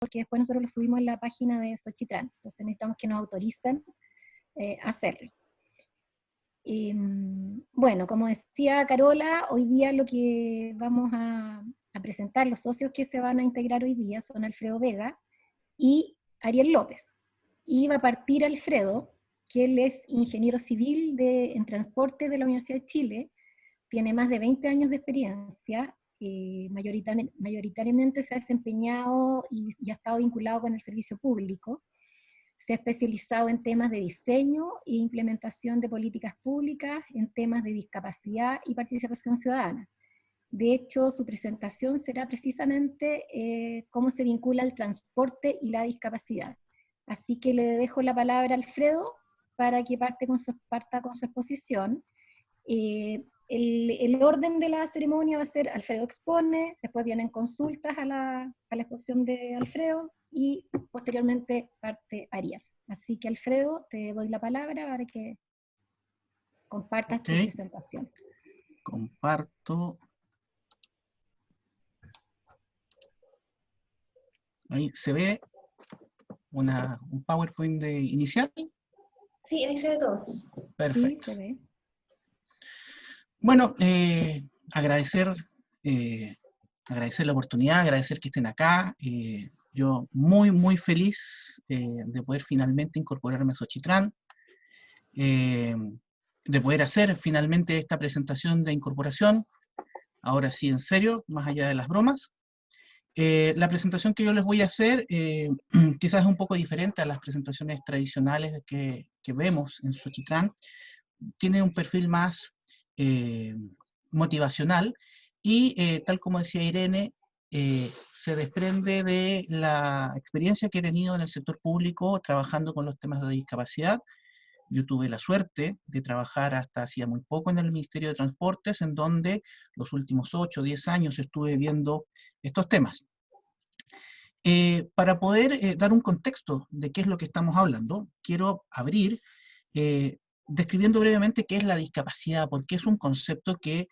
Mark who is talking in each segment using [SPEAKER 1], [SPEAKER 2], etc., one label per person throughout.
[SPEAKER 1] porque después nosotros lo subimos en la página de Xochitran, entonces necesitamos que nos autoricen hacerlo. Bueno, como decía Carola, hoy día lo que vamos a presentar, los socios que se van a integrar hoy día son Alfredo Vega y Ariel López. Y va a partir Alfredo, que él es ingeniero civil en transporte de la Universidad de Chile, tiene más de 20 años de experiencia, mayoritariamente se ha desempeñado y ha estado vinculado con el servicio público. Se ha especializado en temas de diseño e implementación de políticas públicas, en temas de discapacidad y participación ciudadana. De hecho, su presentación será precisamente cómo se vincula el transporte y la discapacidad. Así que le dejo la palabra a Alfredo para que parta con su exposición. El orden de la ceremonia va a ser Alfredo expone, después vienen consultas a la exposición de Alfredo y posteriormente parte Ariel. Así que Alfredo, te doy la palabra para que compartas tu presentación.
[SPEAKER 2] Comparto. Ahí se ve un PowerPoint inicial.
[SPEAKER 3] Sí, ahí se ve todo.
[SPEAKER 2] Perfecto.
[SPEAKER 1] Sí, se ve.
[SPEAKER 2] Bueno, agradecer la oportunidad, agradecer que estén acá. Yo muy feliz de poder finalmente incorporarme a Xochitran, de poder hacer finalmente esta presentación de incorporación, ahora sí en serio, más allá de las bromas. La presentación que yo les voy a hacer quizás es un poco diferente a las presentaciones tradicionales que vemos en Xochitran. Tiene un perfil más motivacional y tal como decía Irene, se desprende de la experiencia que he tenido en el sector público trabajando con los temas de discapacidad. Yo tuve la suerte de trabajar hasta hacía muy poco en el Ministerio de Transportes, en donde los últimos 8 o 10 años estuve viendo estos temas. Para poder dar un contexto de qué es lo que estamos hablando, quiero abrir describiendo brevemente qué es la discapacidad, porque es un concepto que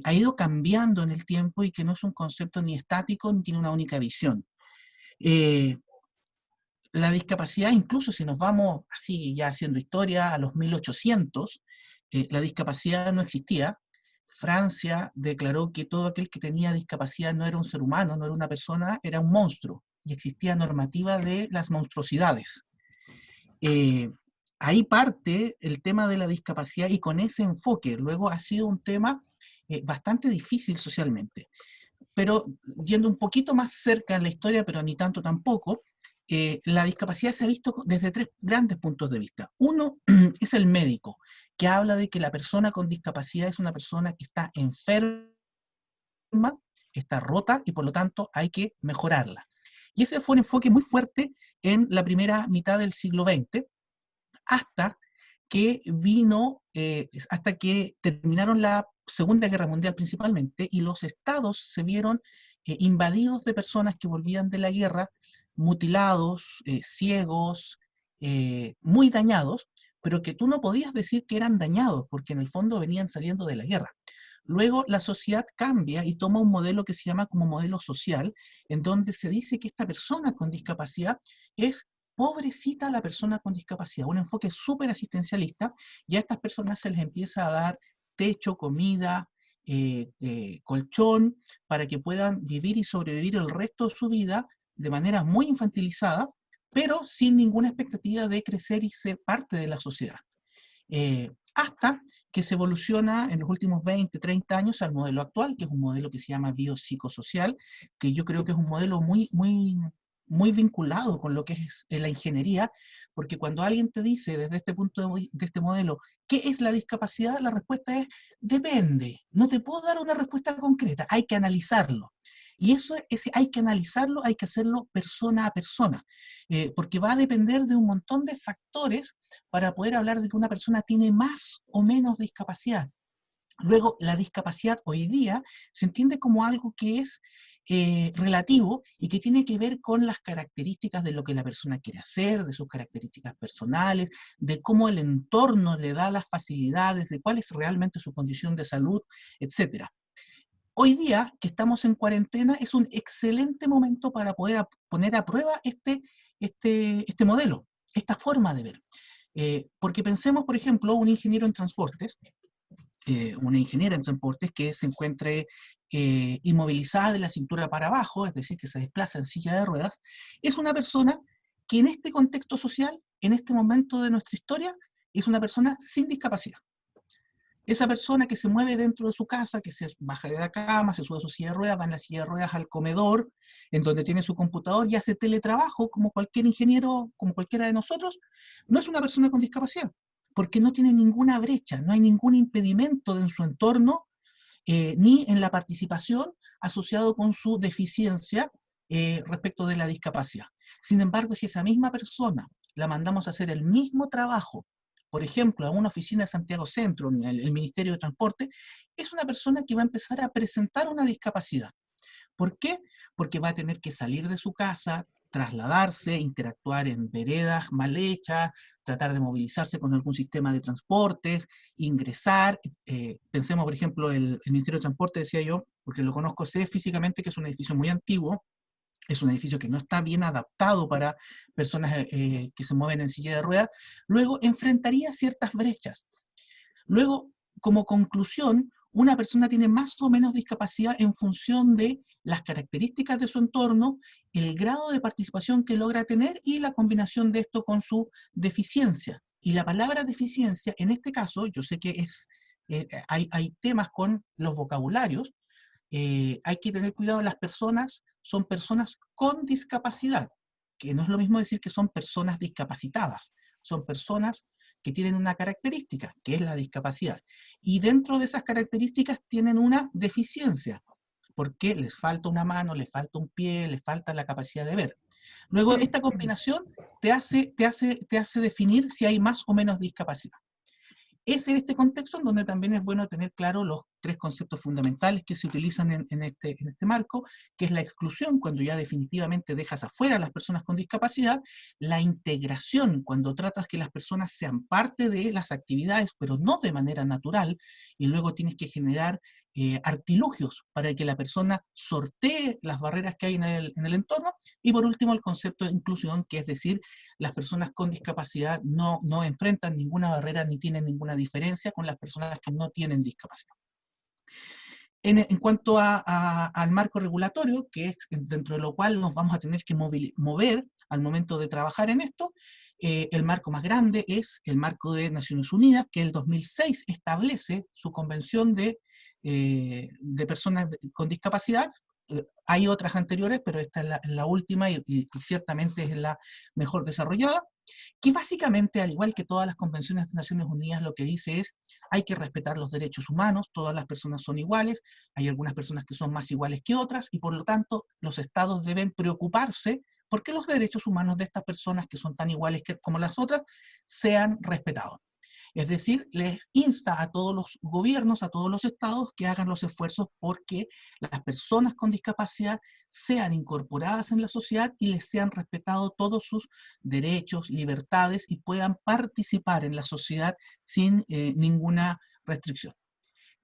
[SPEAKER 2] ha ido cambiando en el tiempo y que no es un concepto ni estático ni tiene una única visión. La discapacidad, incluso si nos vamos así ya haciendo historia a los 1800, la discapacidad no existía. Francia declaró que todo aquel que tenía discapacidad no era un ser humano, no era una persona, era un monstruo, y existía normativa de las monstruosidades. Ahí parte el tema de la discapacidad y con ese enfoque. Luego ha sido un tema bastante difícil socialmente. Pero yendo un poquito más cerca en la historia, pero ni tanto tampoco, la discapacidad se ha visto desde 3 grandes puntos de vista. Uno es el médico, que habla de que la persona con discapacidad es una persona que está enferma, está rota y por lo tanto hay que mejorarla. Y ese fue un enfoque muy fuerte en la primera mitad del siglo XX, hasta que hasta que terminaron la Segunda Guerra Mundial principalmente, y los estados se vieron invadidos de personas que volvían de la guerra, mutilados, ciegos, muy dañados, pero que tú no podías decir que eran dañados, porque en el fondo venían saliendo de la guerra. Luego la sociedad cambia y toma un modelo que se llama como modelo social, en donde se dice que esta persona con discapacidad es pobrecita la persona con discapacidad, un enfoque súper asistencialista, y a estas personas se les empieza a dar techo, comida, colchón, para que puedan vivir y sobrevivir el resto de su vida de manera muy infantilizada, pero sin ninguna expectativa de crecer y ser parte de la sociedad. Hasta que se evoluciona en los últimos 20, 30 años al modelo actual, que es un modelo que se llama biopsicosocial, que yo creo que es un modelo muy vinculado con lo que es la ingeniería, porque cuando alguien te dice desde este punto de este modelo, ¿qué es la discapacidad? La respuesta es, depende. No te puedo dar una respuesta concreta, hay que analizarlo. Y ese hay que analizarlo, hay que hacerlo persona a persona, porque va a depender de un montón de factores para poder hablar de que una persona tiene más o menos discapacidad. Luego, la discapacidad hoy día se entiende como algo que es relativo y que tiene que ver con las características de lo que la persona quiere hacer, de sus características personales, de cómo el entorno le da las facilidades, de cuál es realmente su condición de salud, etc. hoy día, que estamos en cuarentena, es un excelente momento para poder poner a prueba este modelo, esta forma de ver. Porque pensemos, por ejemplo, un ingeniero en transportes, una ingeniera en transportes que se encuentre inmovilizada de la cintura para abajo, es decir, que se desplaza en silla de ruedas, es una persona que en este contexto social, en este momento de nuestra historia, es una persona sin discapacidad. Esa persona que se mueve dentro de su casa, que se baja de la cama, se sube a su silla de ruedas, va en la silla de ruedas al comedor, en donde tiene su computador y hace teletrabajo como cualquier ingeniero, como cualquiera de nosotros, no es una persona con discapacidad, porque no tiene ninguna brecha, no hay ningún impedimento en su entorno, ni en la participación asociado con su deficiencia respecto de la discapacidad. Sin embargo, si esa misma persona la mandamos a hacer el mismo trabajo, por ejemplo, a una oficina de Santiago Centro, en el Ministerio de Transporte, es una persona que va a empezar a presentar una discapacidad. ¿Por qué? Porque va a tener que salir de su casa, trasladarse, interactuar en veredas mal hechas, tratar de movilizarse con algún sistema de transportes, ingresar. Pensemos, por ejemplo, el Ministerio de Transporte, decía yo, porque lo conozco, sé físicamente que es un edificio muy antiguo, es un edificio que no está bien adaptado para personas que se mueven en silla de ruedas, luego enfrentaría ciertas brechas. Luego, como conclusión, una persona tiene más o menos discapacidad en función de las características de su entorno, el grado de participación que logra tener y la combinación de esto con su deficiencia. Y la palabra deficiencia, en este caso, yo sé que hay temas con los vocabularios, hay que tener cuidado, las personas son personas con discapacidad, que no es lo mismo decir que son personas discapacitadas, son personas que tienen una característica, que es la discapacidad. Y dentro de esas características tienen una deficiencia, porque les falta una mano, les falta un pie, les falta la capacidad de ver. Luego, esta combinación te hace definir si hay más o menos discapacidad. Es en este contexto en donde también es bueno tener claro los tres conceptos fundamentales que se utilizan en este marco, que es la exclusión, cuando ya definitivamente dejas afuera a las personas con discapacidad, la integración, cuando tratas que las personas sean parte de las actividades, pero no de manera natural, y luego tienes que generar artilugios para que la persona sortee las barreras que hay en el entorno, y por último el concepto de inclusión, que es decir, las personas con discapacidad no enfrentan ninguna barrera ni tienen ninguna diferencia con las personas que no tienen discapacidad. En cuanto al marco regulatorio, que es dentro de lo cual nos vamos a tener que mover al momento de trabajar en esto, el marco más grande es el marco de Naciones Unidas, que el 2006 establece su convención de personas con discapacidad. Hay otras anteriores, pero esta es la última y ciertamente es la mejor desarrollada, que básicamente, al igual que todas las convenciones de Naciones Unidas, lo que dice es hay que respetar los derechos humanos, todas las personas son iguales, hay algunas personas que son más iguales que otras, y por lo tanto los estados deben preocuparse porque los derechos humanos de estas personas que son tan iguales como las otras sean respetados. Es decir, les insta a todos los gobiernos, a todos los estados, que hagan los esfuerzos porque las personas con discapacidad sean incorporadas en la sociedad y les sean respetados todos sus derechos, libertades y puedan participar en la sociedad sin ninguna restricción.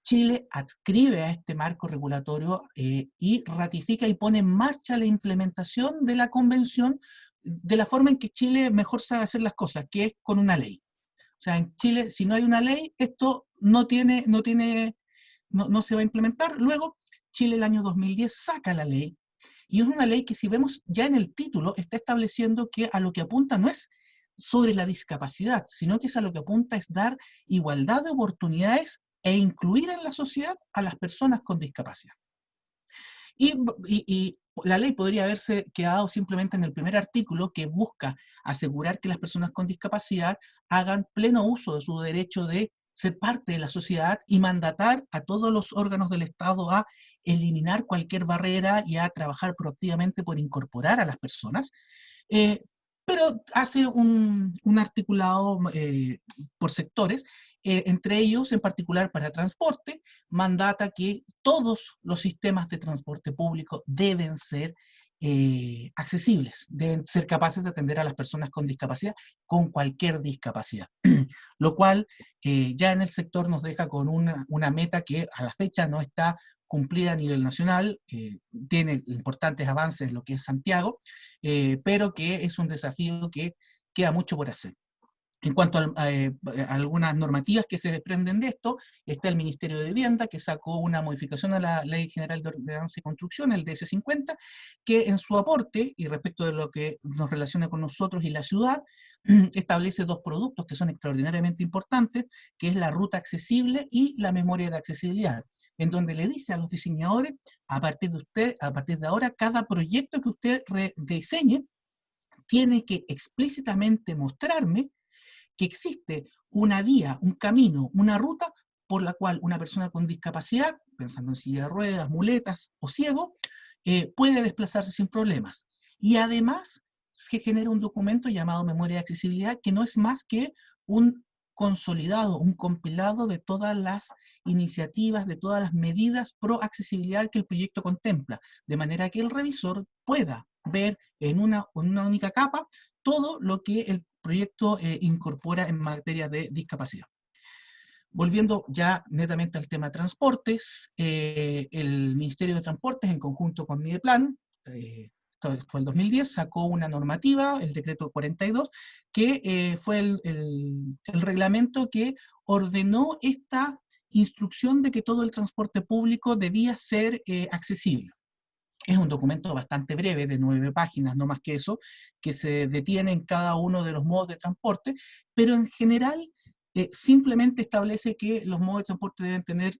[SPEAKER 2] Chile adscribe a este marco regulatorio y ratifica y pone en marcha la implementación de la convención de la forma en que Chile mejor sabe hacer las cosas, que es con una ley. O sea, en Chile, si no hay una ley, esto no se va a implementar. Luego, Chile el año 2010 saca la ley, y es una ley que, si vemos ya en el título, está estableciendo que a lo que apunta no es sobre la discapacidad, sino que a lo que apunta es dar igualdad de oportunidades e incluir en la sociedad a las personas con discapacidad. Y la ley podría haberse quedado simplemente en el primer artículo, que busca asegurar que las personas con discapacidad hagan pleno uso de su derecho de ser parte de la sociedad y mandatar a todos los órganos del Estado a eliminar cualquier barrera y a trabajar proactivamente por incorporar a las personas. Pero hace un articulado por sectores, entre ellos, en particular para transporte, mandata que todos los sistemas de transporte público deben ser accesibles, deben ser capaces de atender a las personas con discapacidad, con cualquier discapacidad. Lo cual ya en el sector nos deja con una meta que a la fecha no está cumplida a nivel nacional, tiene importantes avances en lo que es Santiago, pero que es un desafío que queda mucho por hacer. En cuanto a algunas normativas que se desprenden de esto, está el Ministerio de Vivienda, que sacó una modificación a la Ley General de Ordenanza y Construcción, el DS-50, que en su aporte, y respecto de lo que nos relaciona con nosotros y la ciudad, establece dos productos que son extraordinariamente importantes, que es la ruta accesible y la memoria de accesibilidad, en donde le dice a los diseñadores, a partir de ahora, cada proyecto que usted diseñe tiene que explícitamente mostrarme que existe una vía, un camino, una ruta por la cual una persona con discapacidad, pensando en silla de ruedas, muletas o ciego, puede desplazarse sin problemas. Y además se genera un documento llamado Memoria de Accesibilidad, que no es más que un consolidado, un compilado de todas las iniciativas, de todas las medidas pro accesibilidad que el proyecto contempla, de manera que el revisor pueda ver en una única capa todo lo que el proyecto incorpora en materia de discapacidad. Volviendo ya netamente al tema transportes, el Ministerio de Transportes, en conjunto con Mideplan, fue el 2010, sacó una normativa, el decreto 42, que fue el reglamento que ordenó esta instrucción de que todo el transporte público debía ser accesible. Es un documento bastante breve, de 9 páginas, no más que eso, que se detiene en cada uno de los modos de transporte, pero en general simplemente establece que los modos de transporte deben tener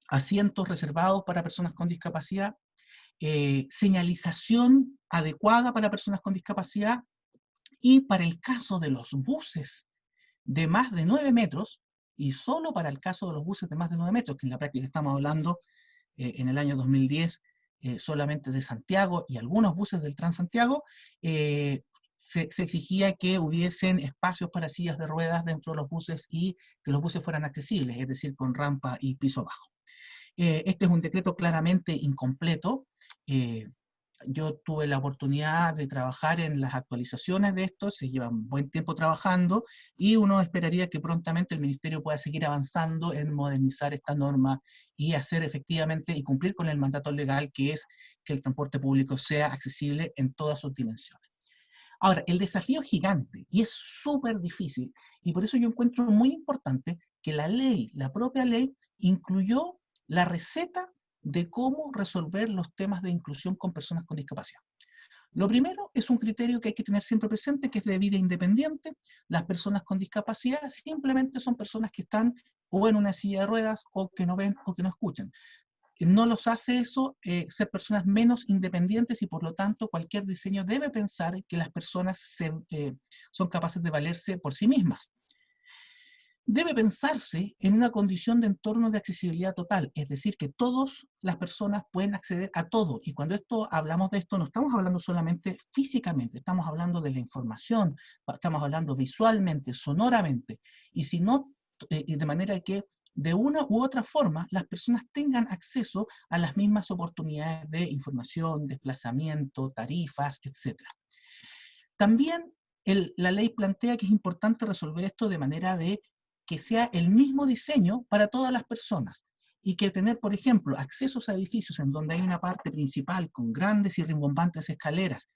[SPEAKER 2] asientos reservados para personas con discapacidad, señalización adecuada para personas con discapacidad, y para el caso de los buses de más de 9 metros, y solo para el caso de los buses de más de 9 metros, que en la práctica estamos hablando en el año 2010, solamente de Santiago y algunos buses del Transantiago, se exigía que hubiesen espacios para sillas de ruedas dentro de los buses y que los buses fueran accesibles, es decir, con rampa y piso bajo. Este es un decreto claramente incompleto. Yo tuve la oportunidad de trabajar en las actualizaciones de esto, se lleva un buen tiempo trabajando y uno esperaría que prontamente el Ministerio pueda seguir avanzando en modernizar esta norma y hacer efectivamente y cumplir con el mandato legal, que es que el transporte público sea accesible en todas sus dimensiones. Ahora, el desafío es gigante y es súper difícil, y por eso yo encuentro muy importante que la ley, la propia ley, incluyó la receta de cómo resolver los temas de inclusión con personas con discapacidad. Lo primero es un criterio que hay que tener siempre presente, que es de vida independiente. Las personas con discapacidad simplemente son personas que están o en una silla de ruedas, o que no ven, o que no escuchan. No los hace eso ser personas menos independientes, y por lo tanto cualquier diseño debe pensar que las personas son capaces de valerse por sí mismas. Debe pensarse en una condición de entorno de accesibilidad total, es decir, que todas las personas pueden acceder a todo. Y cuando hablamos de esto, no estamos hablando solamente físicamente, estamos hablando de la información, estamos hablando visualmente, sonoramente, y si no, de manera que de una u otra forma las personas tengan acceso a las mismas oportunidades de información, desplazamiento, tarifas, etc. También la ley plantea que es importante resolver esto de manera de que sea el mismo diseño para todas las personas, y que tener, por ejemplo, accesos a edificios en donde hay una parte principal con grandes y rimbombantes escaleras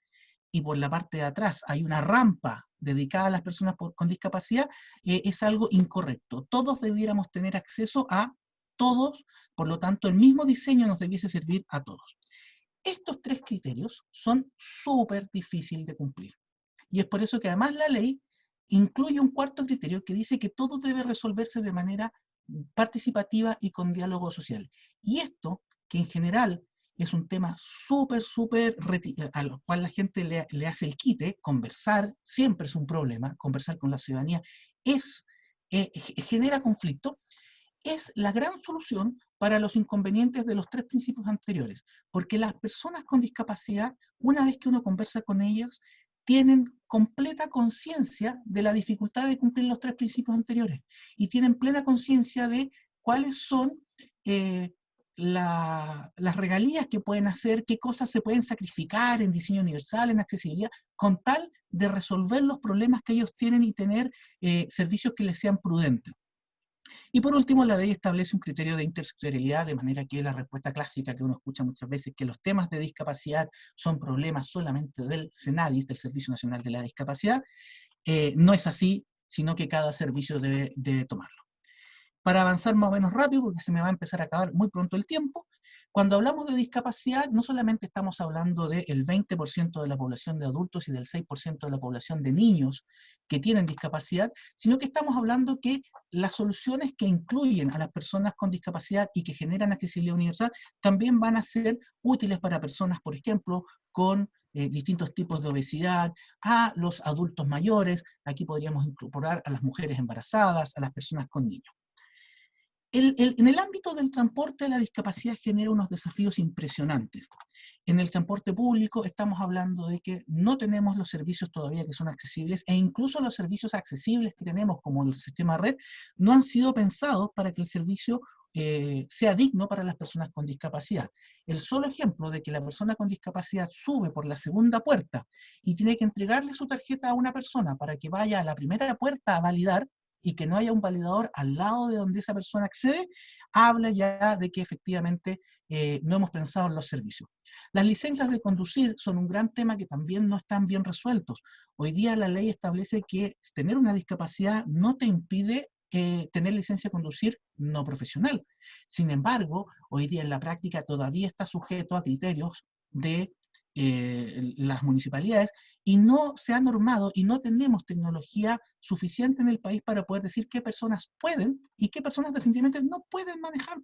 [SPEAKER 2] y por la parte de atrás hay una rampa dedicada a las personas con discapacidad, es algo incorrecto. Todos debiéramos tener acceso a todos, por lo tanto el mismo diseño nos debiese servir a todos. Estos 3 criterios son súper difíciles de cumplir, y es por eso que además la ley incluye un cuarto criterio que dice que todo debe resolverse de manera participativa y con diálogo social. Y esto, que en general es un tema súper, a lo cual la gente le hace el quite, conversar siempre es un problema, conversar con la ciudadanía genera conflicto, es la gran solución para los inconvenientes de los 3 principios anteriores, porque las personas con discapacidad, una vez que uno conversa con ellas, tienen completa conciencia de la dificultad de cumplir los 3 principios anteriores, y tienen plena conciencia de cuáles son las regalías que pueden hacer, qué cosas se pueden sacrificar en diseño universal, en accesibilidad, con tal de resolver los problemas que ellos tienen y tener servicios que les sean prudentes. Y por último, la ley establece un criterio de intersectorialidad, de manera que la respuesta clásica que uno escucha muchas veces, que los temas de discapacidad son problemas solamente del SENADIS, del Servicio Nacional de la Discapacidad, no es así, sino que cada servicio debe tomarlo. Para avanzar más o menos rápido, porque se me va a empezar a acabar muy pronto el tiempo, cuando hablamos de discapacidad, no solamente estamos hablando del 20% de la población de adultos y del 6% de la población de niños que tienen discapacidad, sino que estamos hablando que las soluciones que incluyen a las personas con discapacidad y que generan accesibilidad universal también van a ser útiles para personas, por ejemplo, con distintos tipos de obesidad, a los adultos mayores, aquí podríamos incorporar a las mujeres embarazadas, a las personas con niños. En el ámbito del transporte, la discapacidad genera unos desafíos impresionantes. En el transporte público estamos hablando de que no tenemos los servicios todavía que son accesibles, e incluso los servicios accesibles que tenemos, como el sistema red, no han sido pensados para que el servicio sea digno para las personas con discapacidad. El solo ejemplo de que la persona con discapacidad sube por la segunda puerta y tiene que entregarle su tarjeta a una persona para que vaya a la primera puerta a validar, y que no haya un validador al lado de donde esa persona accede, habla ya de que efectivamente no hemos pensado en los servicios. Las licencias de conducir son un gran tema que también no están bien resueltos. Hoy día la ley establece que tener una discapacidad no te impide tener licencia de conducir no profesional. Sin embargo, hoy día en la práctica todavía está sujeto a criterios de las municipalidades, y no se ha normado y no tenemos tecnología suficiente en el país para poder decir qué personas pueden y qué personas definitivamente no pueden manejar.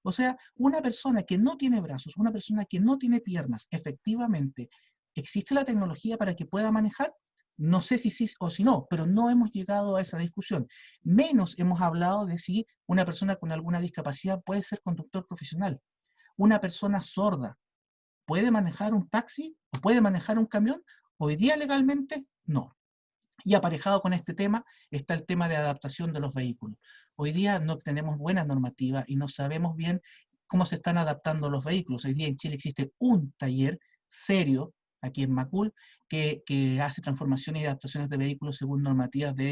[SPEAKER 2] O sea, una persona que no tiene brazos, una persona que no tiene piernas, efectivamente, ¿existe la tecnología para que pueda manejar? No sé si sí o si no, pero no hemos llegado a esa discusión. Menos hemos hablado de si una persona con alguna discapacidad puede ser conductor profesional. Una persona sorda ¿puede manejar un taxi o puede manejar un camión? Hoy día legalmente no. Y aparejado con este tema está el tema de adaptación de los vehículos. Hoy día no tenemos buena normativa y no sabemos bien cómo se están adaptando los vehículos. Hoy día en Chile existe un taller serio, aquí en Macul, que hace transformaciones y adaptaciones de vehículos según normativas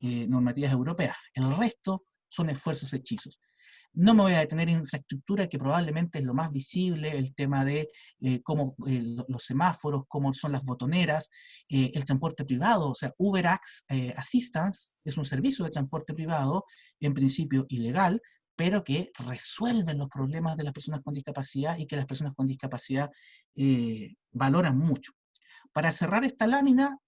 [SPEAKER 2] europeas. El resto son esfuerzos hechizos. No me voy a detener en infraestructura, que probablemente es lo más visible, el tema de cómo los semáforos, cómo son las botoneras, el transporte privado, o sea, UberX Assistance es un servicio de transporte privado, en principio ilegal, pero que resuelve los problemas de las personas con discapacidad y que las personas con discapacidad valoran mucho. Para cerrar esta lámina,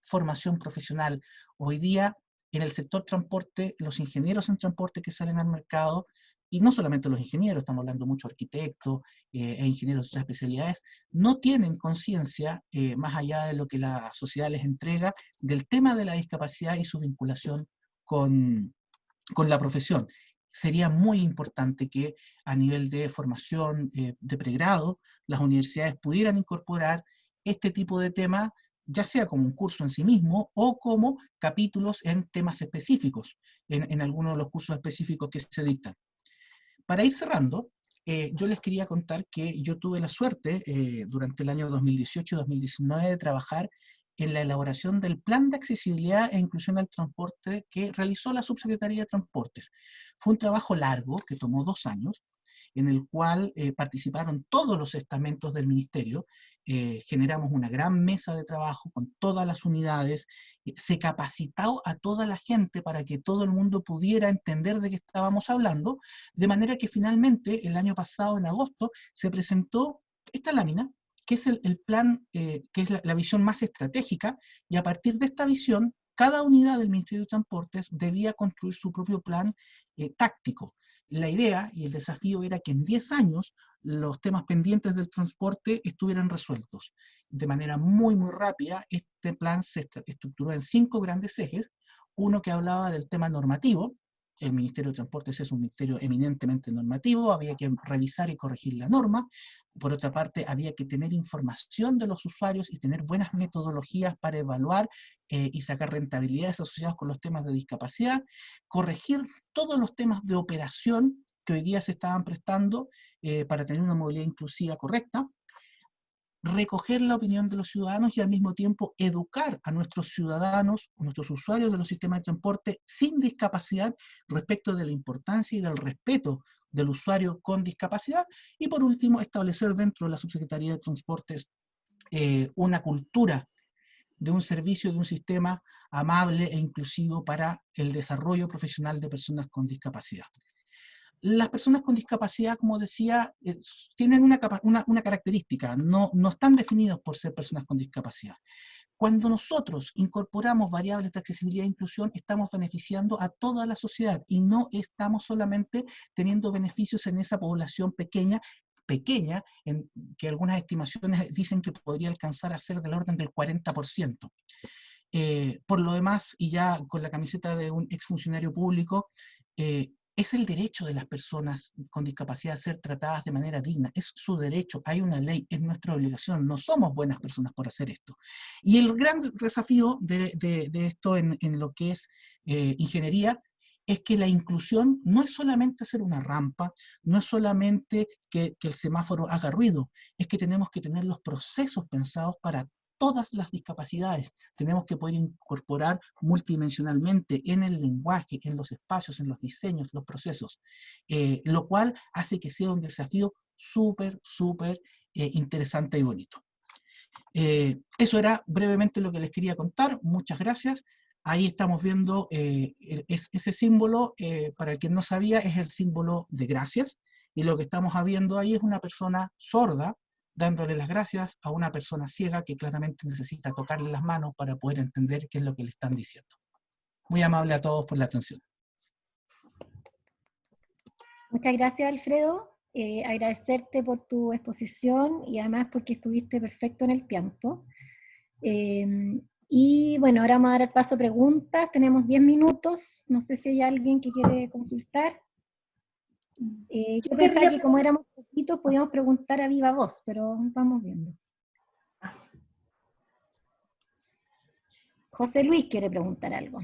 [SPEAKER 2] formación profesional. Hoy día, en el sector transporte, los ingenieros en transporte que salen al mercado, y no solamente los ingenieros, estamos hablando mucho de arquitectos e ingenieros de otras especialidades, no tienen conciencia, más allá de lo que la sociedad les entrega, del tema de la discapacidad y su vinculación con, con la profesión. Sería muy importante que a nivel de formación de pregrado, las universidades pudieran incorporar este tipo de temas, ya sea como un curso en sí mismo o como capítulos en temas específicos, en algunos de los cursos específicos que se dictan. Para ir cerrando, yo les quería contar que yo tuve la suerte durante el año 2018 y 2019 de trabajar en la elaboración del Plan de Accesibilidad e Inclusión al Transporte que realizó la Subsecretaría de Transportes. Fue un trabajo largo que tomó 2 años, en el cual participaron todos los estamentos del ministerio, generamos una gran mesa de trabajo con todas las unidades, se capacitó a toda la gente para que todo el mundo pudiera entender de qué estábamos hablando, de manera que finalmente el año pasado, en agosto, se presentó esta lámina, que es el plan, que es la visión más estratégica, y a partir de esta visión, cada unidad del Ministerio de Transportes debía construir su propio plan táctico. La idea y el desafío era que en 10 años los temas pendientes del transporte estuvieran resueltos. De manera muy, muy rápida, este plan se estructuró en 5 grandes ejes. Uno que hablaba del tema normativo. El Ministerio de Transportes es un ministerio eminentemente normativo, había que revisar y corregir la norma. Por otra parte, había que tener información de los usuarios y tener buenas metodologías para evaluar y sacar rentabilidades asociadas con los temas de discapacidad, corregir todos los temas de operación que hoy día se estaban prestando para tener una movilidad inclusiva correcta, recoger la opinión de los ciudadanos y al mismo tiempo educar a nuestros ciudadanos, nuestros usuarios de los sistemas de transporte sin discapacidad respecto de la importancia y del respeto del usuario con discapacidad. Y por último, establecer dentro de la Subsecretaría de Transportes una cultura de un servicio, de un sistema amable e inclusivo para el desarrollo profesional de personas con discapacidad. Las personas con discapacidad, como decía, tienen una característica, no están definidos por ser personas con discapacidad. Cuando nosotros incorporamos variables de accesibilidad e inclusión, estamos beneficiando a toda la sociedad y no estamos solamente teniendo beneficios en esa población pequeña, en que algunas estimaciones dicen que podría alcanzar a ser del orden del 40%. Por lo demás, y ya con la camiseta de un exfuncionario público, es el derecho de las personas con discapacidad a ser tratadas de manera digna, es su derecho, hay una ley, es nuestra obligación, no somos buenas personas por hacer esto. Y el gran desafío de esto en lo que es ingeniería, es que la inclusión no es solamente hacer una rampa, no es solamente que el semáforo haga ruido, es que tenemos que tener los procesos pensados para todas las discapacidades. Tenemos que poder incorporar multidimensionalmente en el lenguaje, en los espacios, en los diseños, los procesos, lo cual hace que sea un desafío súper interesante y bonito. Eso era brevemente lo que les quería contar. Muchas gracias. Ahí estamos viendo ese símbolo, para el que no sabía, es el símbolo de gracias, y lo que estamos viendo ahí es una persona sorda dándole las gracias a una persona ciega que claramente necesita tocarle las manos para poder entender qué es lo que le están diciendo. Muy amable a todos por la atención.
[SPEAKER 1] Muchas gracias, Alfredo. Agradecerte por tu exposición y además porque estuviste perfecto en el tiempo. Y bueno, ahora vamos a dar el paso a preguntas. Tenemos 10 minutos. No sé si hay alguien que quiere consultar. Yo pensaba que como éramos poquitos podíamos preguntar a viva voz, pero vamos viendo. José Luis quiere preguntar algo.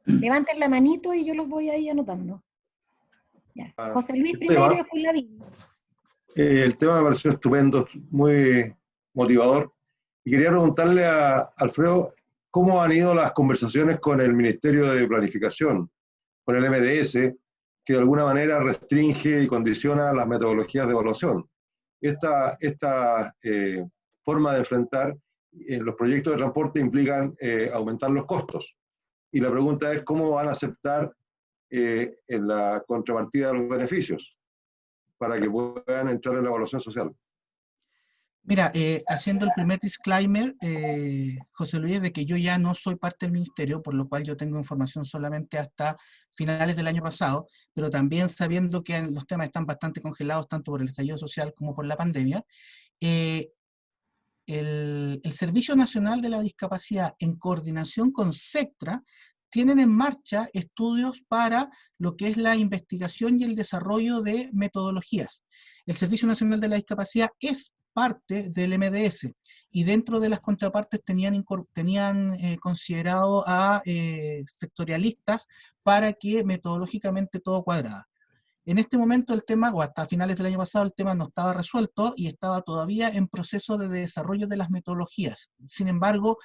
[SPEAKER 1] Levanten la manito y yo los voy ahí anotando. Ya. José Luis primero y después la Vivi.
[SPEAKER 4] El tema me pareció estupendo, muy motivador. Y quería preguntarle a Alfredo, ¿cómo han ido las conversaciones con el Ministerio de Planificación, con el MDS, que de alguna manera restringe y condiciona las metodologías de evaluación? Esta forma de enfrentar los proyectos de transporte implican aumentar los costos. Y la pregunta es, ¿cómo van a aceptar en la contrapartida de los beneficios para que puedan entrar en la evaluación social?
[SPEAKER 2] Mira, haciendo el primer disclaimer, José Luis, de que yo ya no soy parte del ministerio, por lo cual yo tengo información solamente hasta finales del año pasado, pero también sabiendo que los temas están bastante congelados, tanto por el estallido social como por la pandemia, el Servicio Nacional de la Discapacidad, en coordinación con SECTRA, tienen en marcha estudios para lo que es la investigación y el desarrollo de metodologías. El Servicio Nacional de la Discapacidad es parte del MDS, y dentro de las contrapartes tenían considerado a sectorialistas para que metodológicamente todo cuadrara. En este momento el tema, o hasta finales del año pasado, el tema no estaba resuelto y estaba todavía en proceso de desarrollo de las metodologías. Sin embargo,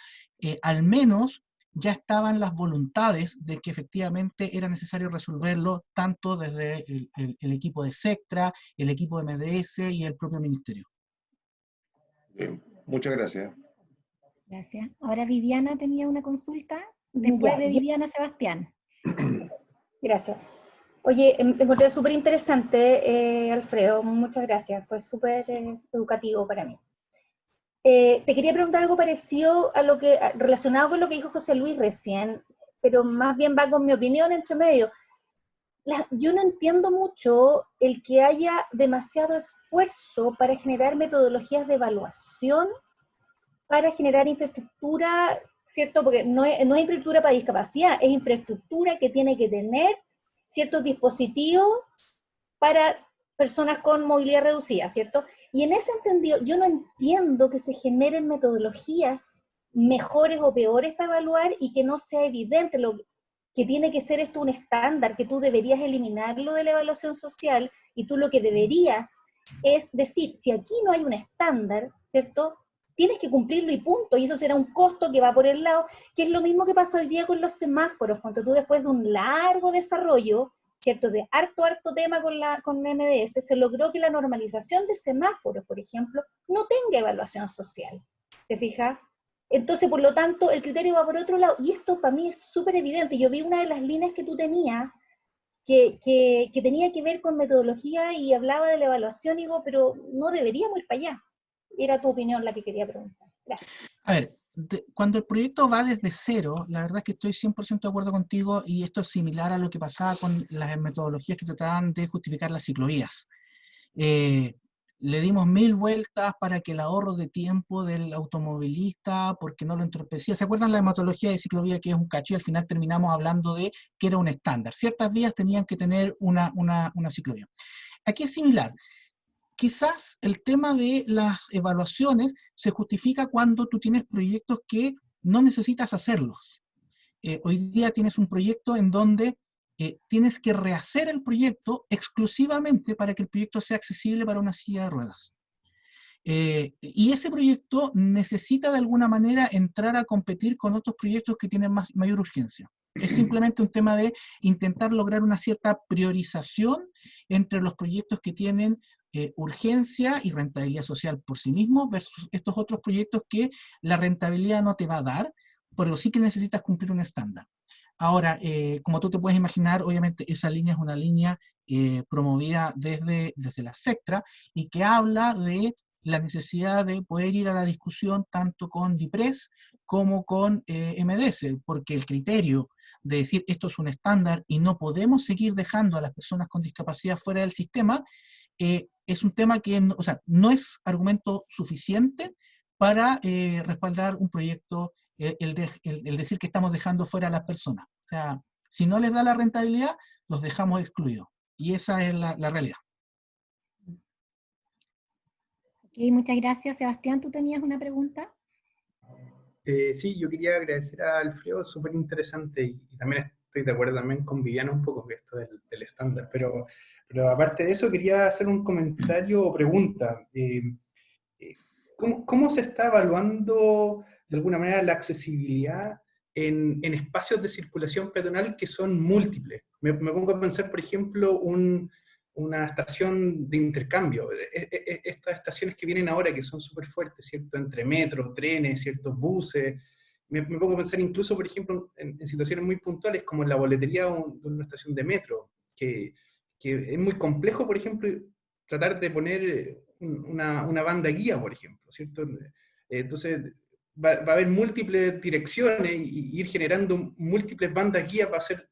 [SPEAKER 2] al menos ya estaban las voluntades de que efectivamente era necesario resolverlo, tanto desde el equipo de SECTRA, el equipo de MDS y el propio ministerio.
[SPEAKER 4] Bien, muchas gracias.
[SPEAKER 1] Gracias. Ahora Viviana tenía una consulta. Después de Viviana, Sebastián.
[SPEAKER 5] Gracias. Oye, encontré súper interesante, Alfredo. Muchas gracias. Fue súper educativo para mí. Te quería preguntar algo parecido a relacionado con lo que dijo José Luis recién, pero más bien va con mi opinión entre medio. Yo no entiendo mucho el que haya demasiado esfuerzo para generar metodologías de evaluación, para generar infraestructura, ¿cierto? Porque no es infraestructura para discapacidad, es infraestructura que tiene que tener ciertos dispositivos para personas con movilidad reducida, ¿cierto? Y en ese entendido, yo no entiendo que se generen metodologías mejores o peores para evaluar y que no sea evidente que tiene que ser esto un estándar, que tú deberías eliminarlo de la evaluación social y tú lo que deberías es decir, si aquí no hay un estándar, ¿cierto? Tienes que cumplirlo y punto, y eso será un costo que va por el lado, que es lo mismo que pasa hoy día con los semáforos, cuando tú después de un largo desarrollo, ¿cierto? De harto tema con la MDS, se logró que la normalización de semáforos, por ejemplo, no tenga evaluación social, ¿te fijas? Entonces, por lo tanto, el criterio va por otro lado, y esto para mí es súper evidente. Yo vi una de las líneas que tú tenías, que tenía que ver con metodología y hablaba de la evaluación, y digo, pero no deberíamos ir para allá. Era tu opinión la que quería preguntar. Gracias.
[SPEAKER 2] A ver, cuando el proyecto va desde cero, la verdad es que estoy 100% de acuerdo contigo, y esto es similar a lo que pasaba con las metodologías que trataban de justificar las ciclovías. Le dimos 1000 vueltas para que el ahorro de tiempo del automovilista, porque no lo entorpecía. ¿Se acuerdan la metodología de ciclovía, que es un cacho, y al final terminamos hablando de que era un estándar? Ciertas vías tenían que tener una ciclovía. Aquí es similar. Quizás el tema de las evaluaciones se justifica cuando tú tienes proyectos que no necesitas hacerlos. Hoy día tienes un proyecto en donde tienes que rehacer el proyecto exclusivamente para que el proyecto sea accesible para una silla de ruedas. Y ese proyecto necesita de alguna manera entrar a competir con otros proyectos que tienen mayor urgencia. Es simplemente un tema de intentar lograr una cierta priorización entre los proyectos que tienen urgencia y rentabilidad social por sí mismos versus estos otros proyectos que la rentabilidad no te va a dar, pero sí que necesitas cumplir un estándar. Ahora, como tú te puedes imaginar, obviamente esa línea es una línea promovida desde la SECTRA, y que habla de la necesidad de poder ir a la discusión tanto con DIPRES como con MDS, porque el criterio de decir esto es un estándar y no podemos seguir dejando a las personas con discapacidad fuera del sistema, es un tema que no, o sea, no es argumento suficiente para respaldar un proyecto, el decir que estamos dejando fuera a las personas. O sea, si no les da la rentabilidad, los dejamos excluidos. Y esa es la realidad.
[SPEAKER 1] Ok, muchas gracias. Sebastián, ¿tú tenías una pregunta?
[SPEAKER 6] Sí, yo quería agradecer a Alfredo, súper interesante, y también estoy de acuerdo también con Viviana un poco con esto del estándar, pero aparte de eso quería hacer un comentario o pregunta. ¿Cómo se está evaluando de alguna manera la accesibilidad en espacios de circulación peatonal que son múltiples? Me pongo a pensar, por ejemplo, una estación de intercambio. Estas estaciones que vienen ahora, que son súper fuertes, ¿cierto? Entre metros, trenes, ciertos buses. Me pongo a pensar incluso, por ejemplo, en situaciones muy puntuales, como en la boletería de una estación de metro, que es muy complejo, por ejemplo, tratar de poner una banda guía, por ejemplo, ¿cierto? Entonces, va a haber múltiples direcciones, y ir generando múltiples bandas guía va a ser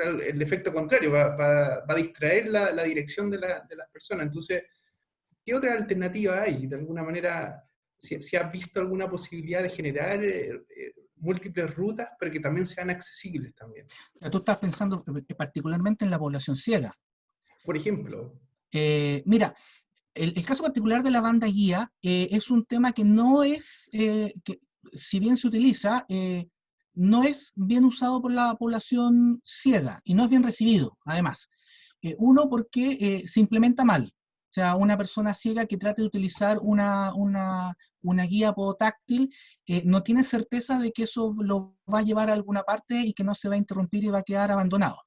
[SPEAKER 6] el efecto contrario, va a distraer la dirección de las personas. Entonces, ¿qué otra alternativa hay? De alguna manera, si has visto alguna posibilidad de generar múltiples rutas, pero que también sean accesibles también.
[SPEAKER 2] Tú estás pensando particularmente en la población ciega.
[SPEAKER 6] Por ejemplo.
[SPEAKER 2] Mira, el caso particular de la banda guía es un tema que no es, que si bien se utiliza, no es bien usado por la población ciega, y no es bien recibido, además. Uno, porque se implementa mal. O sea, una persona ciega que trate de utilizar una guía podotáctil no tiene certeza de que eso lo va a llevar a alguna parte y que no se va a interrumpir y va a quedar abandonado.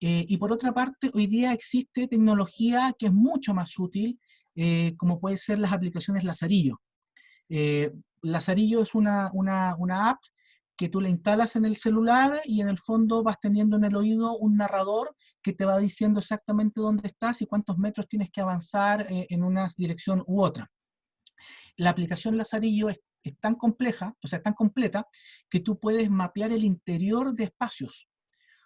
[SPEAKER 2] Y por otra parte, hoy día existe tecnología que es mucho más útil, como puede ser las aplicaciones Lazarillo. Lazarillo es una app que tú le instalas en el celular, y en el fondo vas teniendo en el oído un narrador que te va diciendo exactamente dónde estás y cuántos metros tienes que avanzar en una dirección u otra. La aplicación Lazarillo es tan compleja, o sea, tan completa, que tú puedes mapear el interior de espacios.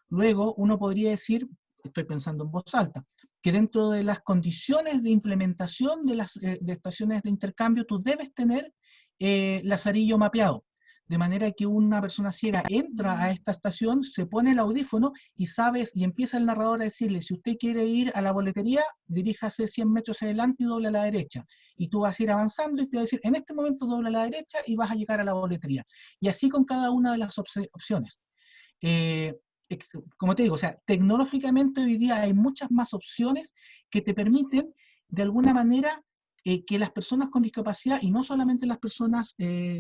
[SPEAKER 2] Luego uno podría decir, estoy pensando en voz alta, que dentro de las condiciones de implementación de las de estaciones de intercambio, tú debes tener Lazarillo mapeado, de manera que una persona ciega entra a esta estación, se pone el audífono y empieza el narrador a decirle: si usted quiere ir a la boletería, diríjase 100 metros adelante y doble a la derecha. Y tú vas a ir avanzando y te va a decir: en este momento dobla a la derecha y vas a llegar a la boletería. Y así con cada una de las opciones. Como te digo, o sea, tecnológicamente hoy día hay muchas más opciones que te permiten de alguna manera, que las personas con discapacidad, y no solamente las personas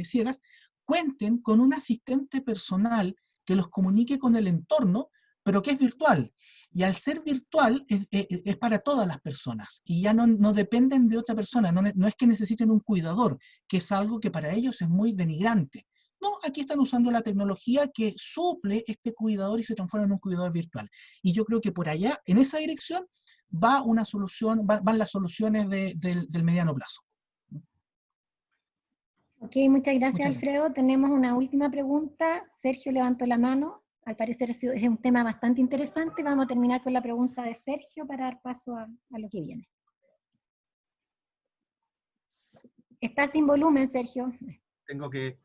[SPEAKER 2] ciegas, cuenten con un asistente personal que los comunique con el entorno, pero que es virtual. Y al ser virtual, es para todas las personas, y ya no dependen de otra persona, no es que necesiten un cuidador, que es algo que para ellos es muy denigrante. No, aquí están usando la tecnología que suple este cuidador y se transforma en un cuidador virtual. Y yo creo que por allá, en esa dirección, va una solución, van las soluciones del mediano plazo.
[SPEAKER 1] Ok, muchas gracias,
[SPEAKER 2] Muchas
[SPEAKER 1] Alfredo. Tenemos una última pregunta. Sergio levantó la mano. Al parecer es un tema bastante interesante. Vamos a terminar con la pregunta de Sergio para dar paso a lo que viene. Está sin volumen, Sergio.
[SPEAKER 7] Tengo que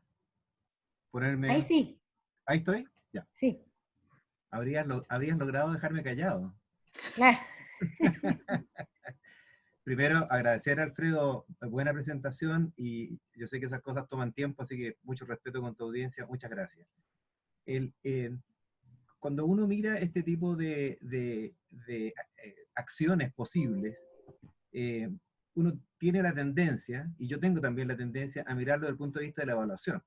[SPEAKER 7] ponerme...
[SPEAKER 1] Ahí sí.
[SPEAKER 7] ¿Ahí estoy? Ya.
[SPEAKER 1] Sí.
[SPEAKER 7] Habrías logrado dejarme callado.
[SPEAKER 1] Claro.
[SPEAKER 7] Primero, agradecer a Alfredo, buena presentación, y yo sé que esas cosas toman tiempo, así que mucho respeto con tu audiencia, muchas gracias. Cuando uno mira este tipo de acciones posibles, uno tiene la tendencia, y yo tengo también la tendencia, a mirarlo desde el punto de vista de la evaluación.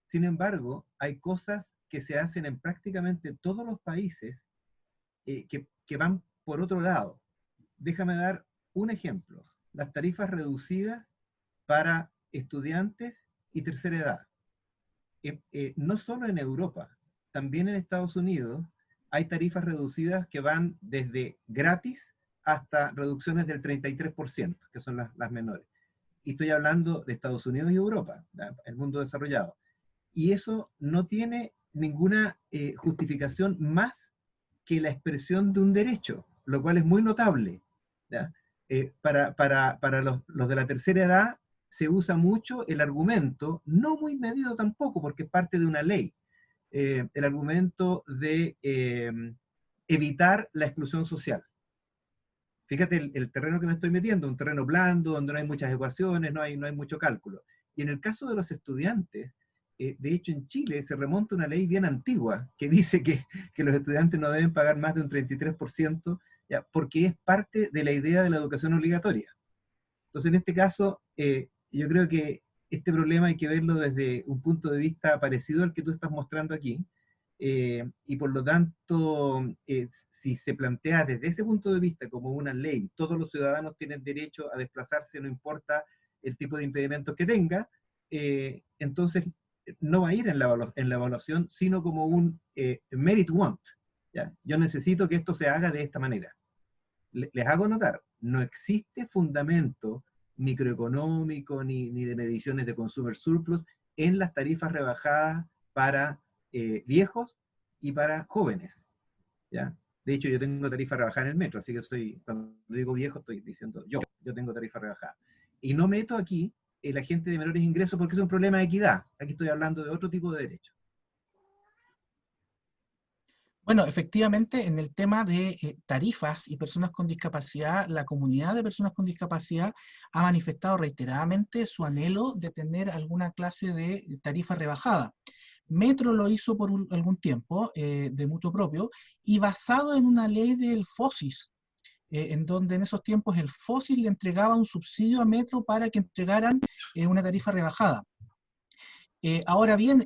[SPEAKER 7] Sin embargo, hay cosas que se hacen en prácticamente todos los países que van por otro lado. Déjame dar un ejemplo. Las tarifas reducidas para estudiantes y tercera edad. No solo en Europa, también en Estados Unidos hay tarifas reducidas que van desde gratis hasta reducciones del 33%, que son las menores. Y estoy hablando de Estados Unidos y Europa, el mundo desarrollado. Y eso no tiene ninguna justificación más que la expresión de un derecho, lo cual es muy notable, ¿ya? Para los de la tercera edad se usa mucho el argumento, no muy medido tampoco, porque es parte de una ley, el argumento de evitar la exclusión social. Fíjate el terreno que me estoy metiendo, un terreno blando, donde no hay muchas ecuaciones, no hay mucho cálculo. Y en el caso de los estudiantes, de hecho en Chile se remonta una ley bien antigua que dice que los estudiantes no deben pagar más de un 33%, ¿ya? Porque es parte de la idea de la educación obligatoria. Entonces en este caso, yo creo que este problema hay que verlo desde un punto de vista parecido al que tú estás mostrando aquí, y por lo tanto, si se plantea desde ese punto de vista como una ley, todos los ciudadanos tienen derecho a desplazarse, no importa el tipo de impedimentos que tenga, entonces no va a ir en la evaluación, sino como un merit want, ¿ya? Yo necesito que esto se haga de esta manera. Les hago notar, no existe fundamento microeconómico ni de mediciones de consumer surplus en las tarifas rebajadas para viejos y para jóvenes, ¿ya? De hecho, yo tengo tarifa rebajada en el metro, así que cuando digo viejo estoy diciendo yo tengo tarifa rebajada. Y no meto aquí la gente de menores ingresos porque es un problema de equidad. Aquí estoy hablando de otro tipo de derechos.
[SPEAKER 2] Bueno, efectivamente, en el tema de tarifas y personas con discapacidad, la comunidad de personas con discapacidad ha manifestado reiteradamente su anhelo de tener alguna clase de tarifa rebajada. Metro lo hizo por algún tiempo, de mutuo propio, y basado en una ley del FOSIS, en donde en esos tiempos el FOSIS le entregaba un subsidio a Metro para que entregaran una tarifa rebajada. Ahora bien,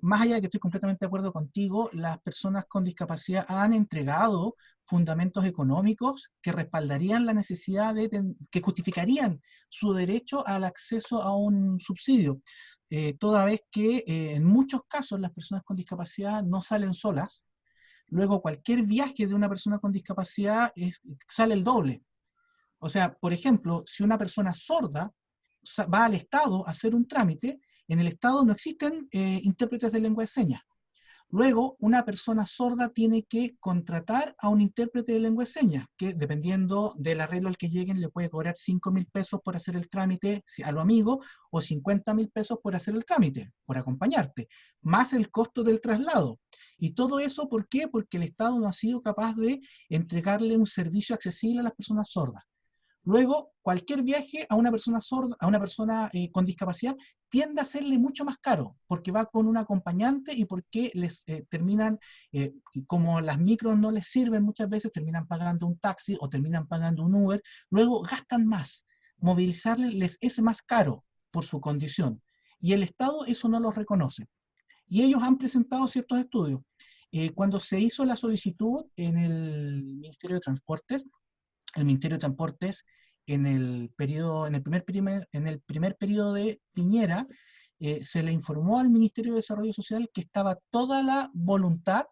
[SPEAKER 2] más allá de que estoy completamente de acuerdo contigo, las personas con discapacidad han entregado fundamentos económicos que respaldarían la necesidad que justificarían su derecho al acceso a un subsidio, toda vez que en muchos casos las personas con discapacidad no salen solas. Luego cualquier viaje de una persona con discapacidad sale el doble. O sea, por ejemplo, si una persona sorda va al Estado a hacer un trámite, en el Estado no existen intérpretes de lengua de señas. Luego, una persona sorda tiene que contratar a un intérprete de lengua de señas, que dependiendo del arreglo al que lleguen, le puede cobrar 5.000 pesos por hacer el trámite a lo amigo, o 50.000 pesos por hacer el trámite, por acompañarte, más el costo del traslado. Y todo eso, ¿por qué? Porque el Estado no ha sido capaz de entregarle un servicio accesible a las personas sordas. Luego, cualquier viaje a una persona sorda, a una persona con discapacidad, tiende a serle mucho más caro, porque va con un acompañante y porque les terminan, y como las micros no les sirven muchas veces, terminan pagando un taxi o terminan pagando un Uber, luego gastan más. Movilizarles les es más caro por su condición. Y el Estado eso no lo reconoce. Y ellos han presentado ciertos estudios. Cuando se hizo la solicitud en el Ministerio de Transportes, el Ministerio de Transportes en el primer periodo de Piñera, se le informó al Ministerio de Desarrollo Social que estaba toda la voluntad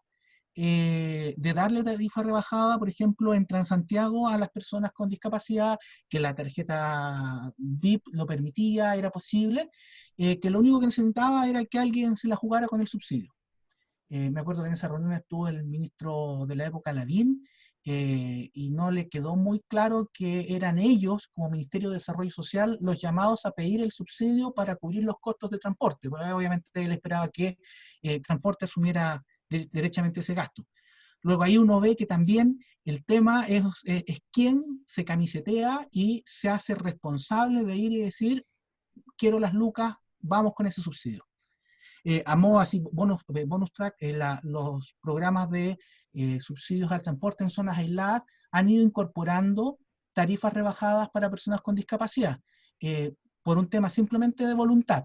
[SPEAKER 2] de darle tarifa rebajada, por ejemplo, en Transantiago a las personas con discapacidad, que la tarjeta VIP lo permitía, era posible, que lo único que necesitaba era que alguien se la jugara con el subsidio. Me acuerdo que en esa reunión estuvo el ministro de la época, Lavín, y no le quedó muy claro que eran ellos, como Ministerio de Desarrollo Social, los llamados a pedir el subsidio para cubrir los costos de transporte, porque obviamente él esperaba que transporte asumiera derechamente ese gasto. Luego ahí uno ve que también el tema es quién se camisetea y se hace responsable de ir y decir, quiero las lucas, vamos con ese subsidio. A modo así, bonus track, los programas de subsidios al transporte en zonas aisladas han ido incorporando tarifas rebajadas para personas con discapacidad, por un tema simplemente de voluntad.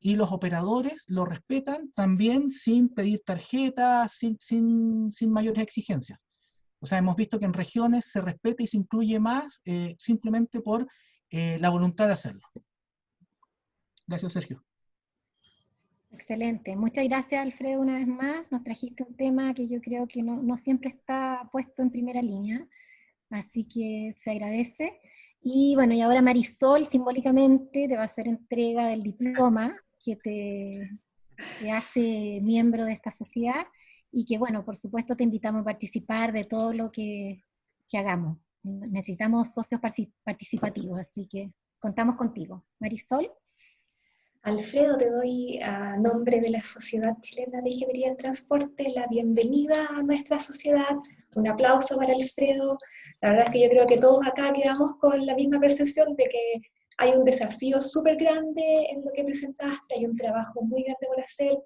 [SPEAKER 2] Y los operadores lo respetan también sin pedir tarjetas, sin mayores exigencias. O sea, hemos visto que en regiones se respeta y se incluye más simplemente por la voluntad de hacerlo. Gracias, Sergio.
[SPEAKER 1] Excelente. Muchas gracias, Alfredo, una vez más. Nos trajiste un tema que yo creo que no siempre está puesto en primera línea, así que se agradece. Y bueno, y ahora Marisol simbólicamente te va a hacer entrega del diploma que te hace miembro de esta sociedad y que, bueno, por supuesto te invitamos a participar de todo lo que hagamos. Necesitamos socios participativos, así que contamos contigo. Marisol.
[SPEAKER 3] Alfredo, te doy a nombre de la Sociedad Chilena de Ingeniería en Transporte la bienvenida a nuestra sociedad. Un aplauso para Alfredo. La verdad es que yo creo que todos acá quedamos con la misma percepción de que hay un desafío súper grande en lo que presentaste, hay un trabajo muy grande por hacer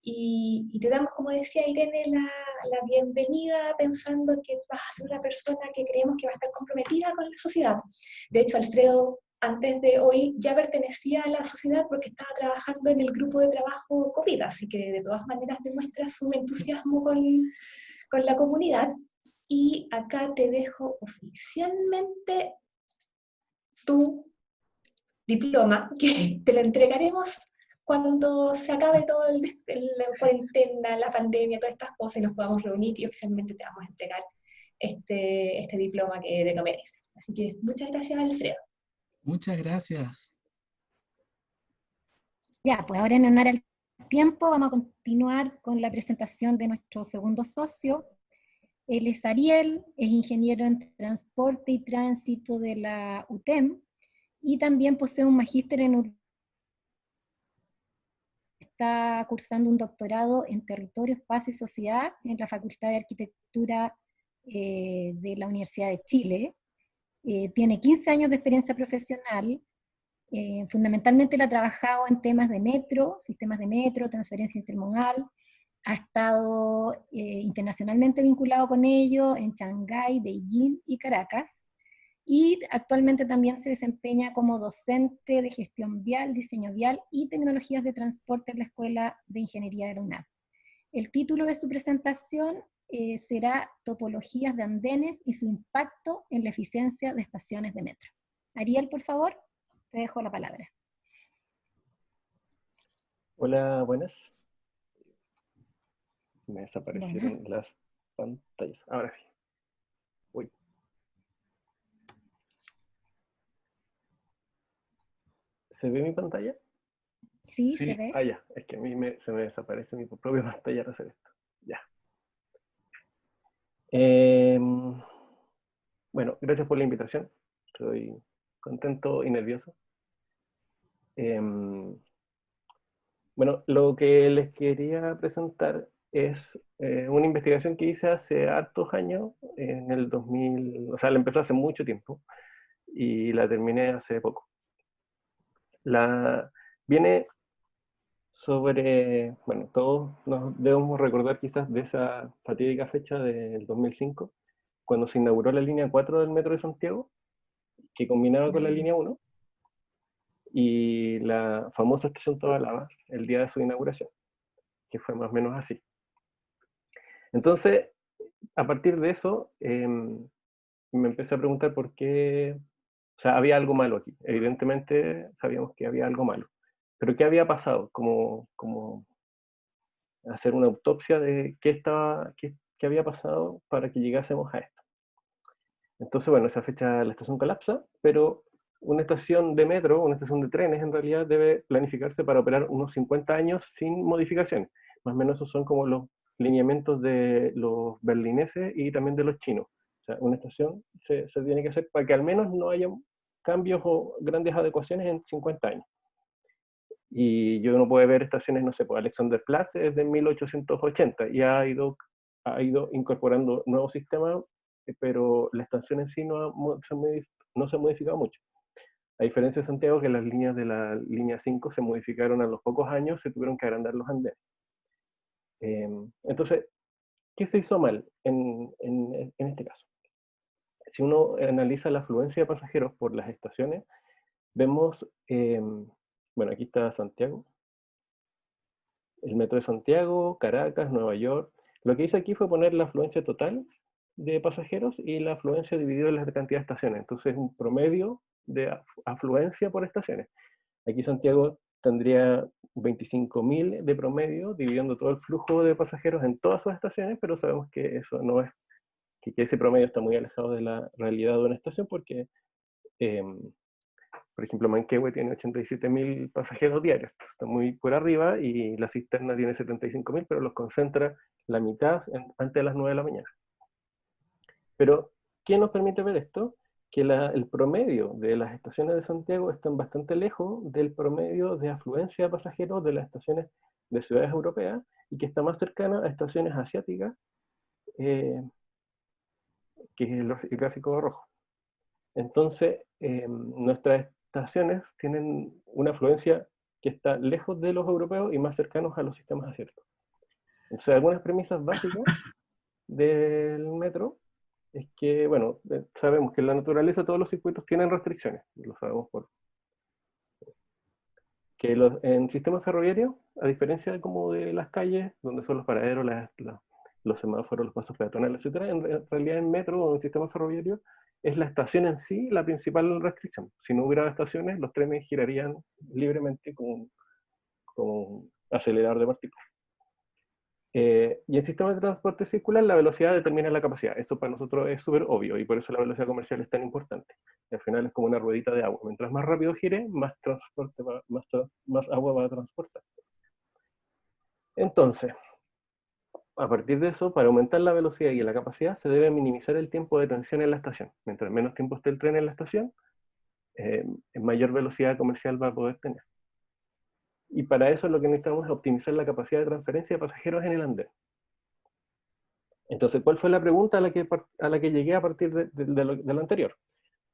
[SPEAKER 3] y te damos, como decía Irene, la bienvenida pensando que vas a ser una persona que creemos que va a estar comprometida con la sociedad. De hecho, Alfredo, antes de hoy ya pertenecía a la sociedad porque estaba trabajando en el grupo de trabajo COVID, así que de todas maneras demuestra su entusiasmo con la comunidad. Y acá te dejo oficialmente tu diploma, que te lo entregaremos cuando se acabe todo la cuarentena, la pandemia, todas estas cosas y nos podamos reunir y oficialmente te vamos a entregar este diploma que te lo mereces. Así que muchas gracias, Alfredo.
[SPEAKER 2] Muchas gracias.
[SPEAKER 1] Ya, pues ahora en honor al tiempo vamos a continuar con la presentación de nuestro segundo socio. Él es Ariel, es ingeniero en transporte y tránsito de la UTEM y también posee un magíster en está cursando un doctorado en territorio, espacio y sociedad en la Facultad de Arquitectura de la Universidad de Chile. Tiene 15 años de experiencia profesional. Fundamentalmente él ha trabajado en temas de metro, sistemas de metro, transferencia intermodal, ha estado internacionalmente vinculado con ello en Shanghái, Beijing y Caracas, y actualmente también se desempeña como docente de gestión vial, diseño vial y tecnologías de transporte en la Escuela de Ingeniería de la UNAM. El título de su presentación será Topologías de andenes y su impacto en la eficiencia de estaciones de metro. Ariel, por favor. Te dejo la palabra.
[SPEAKER 8] Hola, buenas. Me desaparecieron las pantallas. Ahora sí. Uy. ¿Se ve mi pantalla?
[SPEAKER 1] Sí, se ve.
[SPEAKER 8] Ah, ya. Es que a mí se me desaparece mi propia pantalla al hacer esto. Ya. Bueno, gracias por la invitación. Estoy contento y nervioso. Bueno, lo que les quería presentar es una investigación que hice hace hartos años, en el 2000, o sea, la empezó hace mucho tiempo, y la terminé hace poco. Viene sobre, bueno, todos nos debemos recordar quizás de esa fatídica fecha del 2005, cuando se inauguró la línea 4 del Metro de Santiago, que combinaba con la línea 1, y la famosa estación Toda Lava, el día de su inauguración, que fue más o menos así. Entonces, a partir de eso, me empecé a preguntar por qué, o sea, había algo malo aquí. Evidentemente sabíamos que había algo malo. Pero ¿qué había pasado? Como hacer una autopsia de qué había pasado para que llegásemos a esto. Entonces, bueno, esa fecha la estación colapsa, pero una estación de metro, una estación de trenes, en realidad debe planificarse para operar unos 50 años sin modificaciones. Más o menos esos son como los lineamientos de los berlineses y también de los chinos. O sea, una estación se tiene que hacer para que al menos no haya cambios o grandes adecuaciones en 50 años. Y yo no puedo ver estaciones, no sé, pues Alexanderplatz es de 1880 y ha ido incorporando nuevos sistemas, pero la estación en sí no se ha modificado mucho. A diferencia de Santiago, que las líneas de la línea 5 se modificaron a los pocos años, se tuvieron que agrandar los andenes. Entonces, ¿qué se hizo mal en este caso? Si uno analiza la afluencia de pasajeros por las estaciones, vemos, bueno, aquí está Santiago, el metro de Santiago, Caracas, Nueva York. Lo que hice aquí fue poner la afluencia total de pasajeros y la afluencia dividida en la cantidad de estaciones. Entonces, un promedio de afluencia por estaciones. Aquí Santiago tendría 25.000 de promedio, dividiendo todo el flujo de pasajeros en todas sus estaciones, pero sabemos que eso no es, que ese promedio está muy alejado de la realidad de una estación, porque, por ejemplo, Manquehue tiene 87.000 pasajeros diarios, está muy por arriba, y la cisterna tiene 75.000, pero los concentra la mitad antes de las 9 de la mañana. Pero, ¿qué nos permite ver esto? Que el promedio de las estaciones de Santiago están bastante lejos del promedio de afluencia de pasajeros de las estaciones de ciudades europeas, y que está más cercana a estaciones asiáticas, que es el gráfico rojo. Entonces, nuestras estaciones tienen una afluencia que está lejos de los europeos y más cercanos a los sistemas asiáticos. Entonces, algunas premisas básicas del metro es que, bueno, sabemos que en la naturaleza todos los circuitos tienen restricciones, lo sabemos que en sistemas ferroviarios, a diferencia de las calles, donde son los paraderos, los semáforos, los pasos peatonales, etc., en realidad en metro o en sistema ferroviario es la estación en sí la principal restricción. Si no hubiera estaciones, los trenes girarían libremente con un acelerador de partículas. Y en sistemas de transporte circular, la velocidad determina la capacidad. Esto para nosotros es súper obvio, y por eso la velocidad comercial es tan importante. Y al final es como una ruedita de agua. Mientras más rápido gire, más agua va a transportar. Entonces, a partir de eso, para aumentar la velocidad y la capacidad, se debe minimizar el tiempo de detención en la estación. Mientras menos tiempo esté el tren en la estación, mayor velocidad comercial va a poder tener. Y para eso lo que necesitamos es optimizar la capacidad de transferencia de pasajeros en el andén. Entonces, ¿cuál fue la pregunta a la que llegué a partir de lo anterior?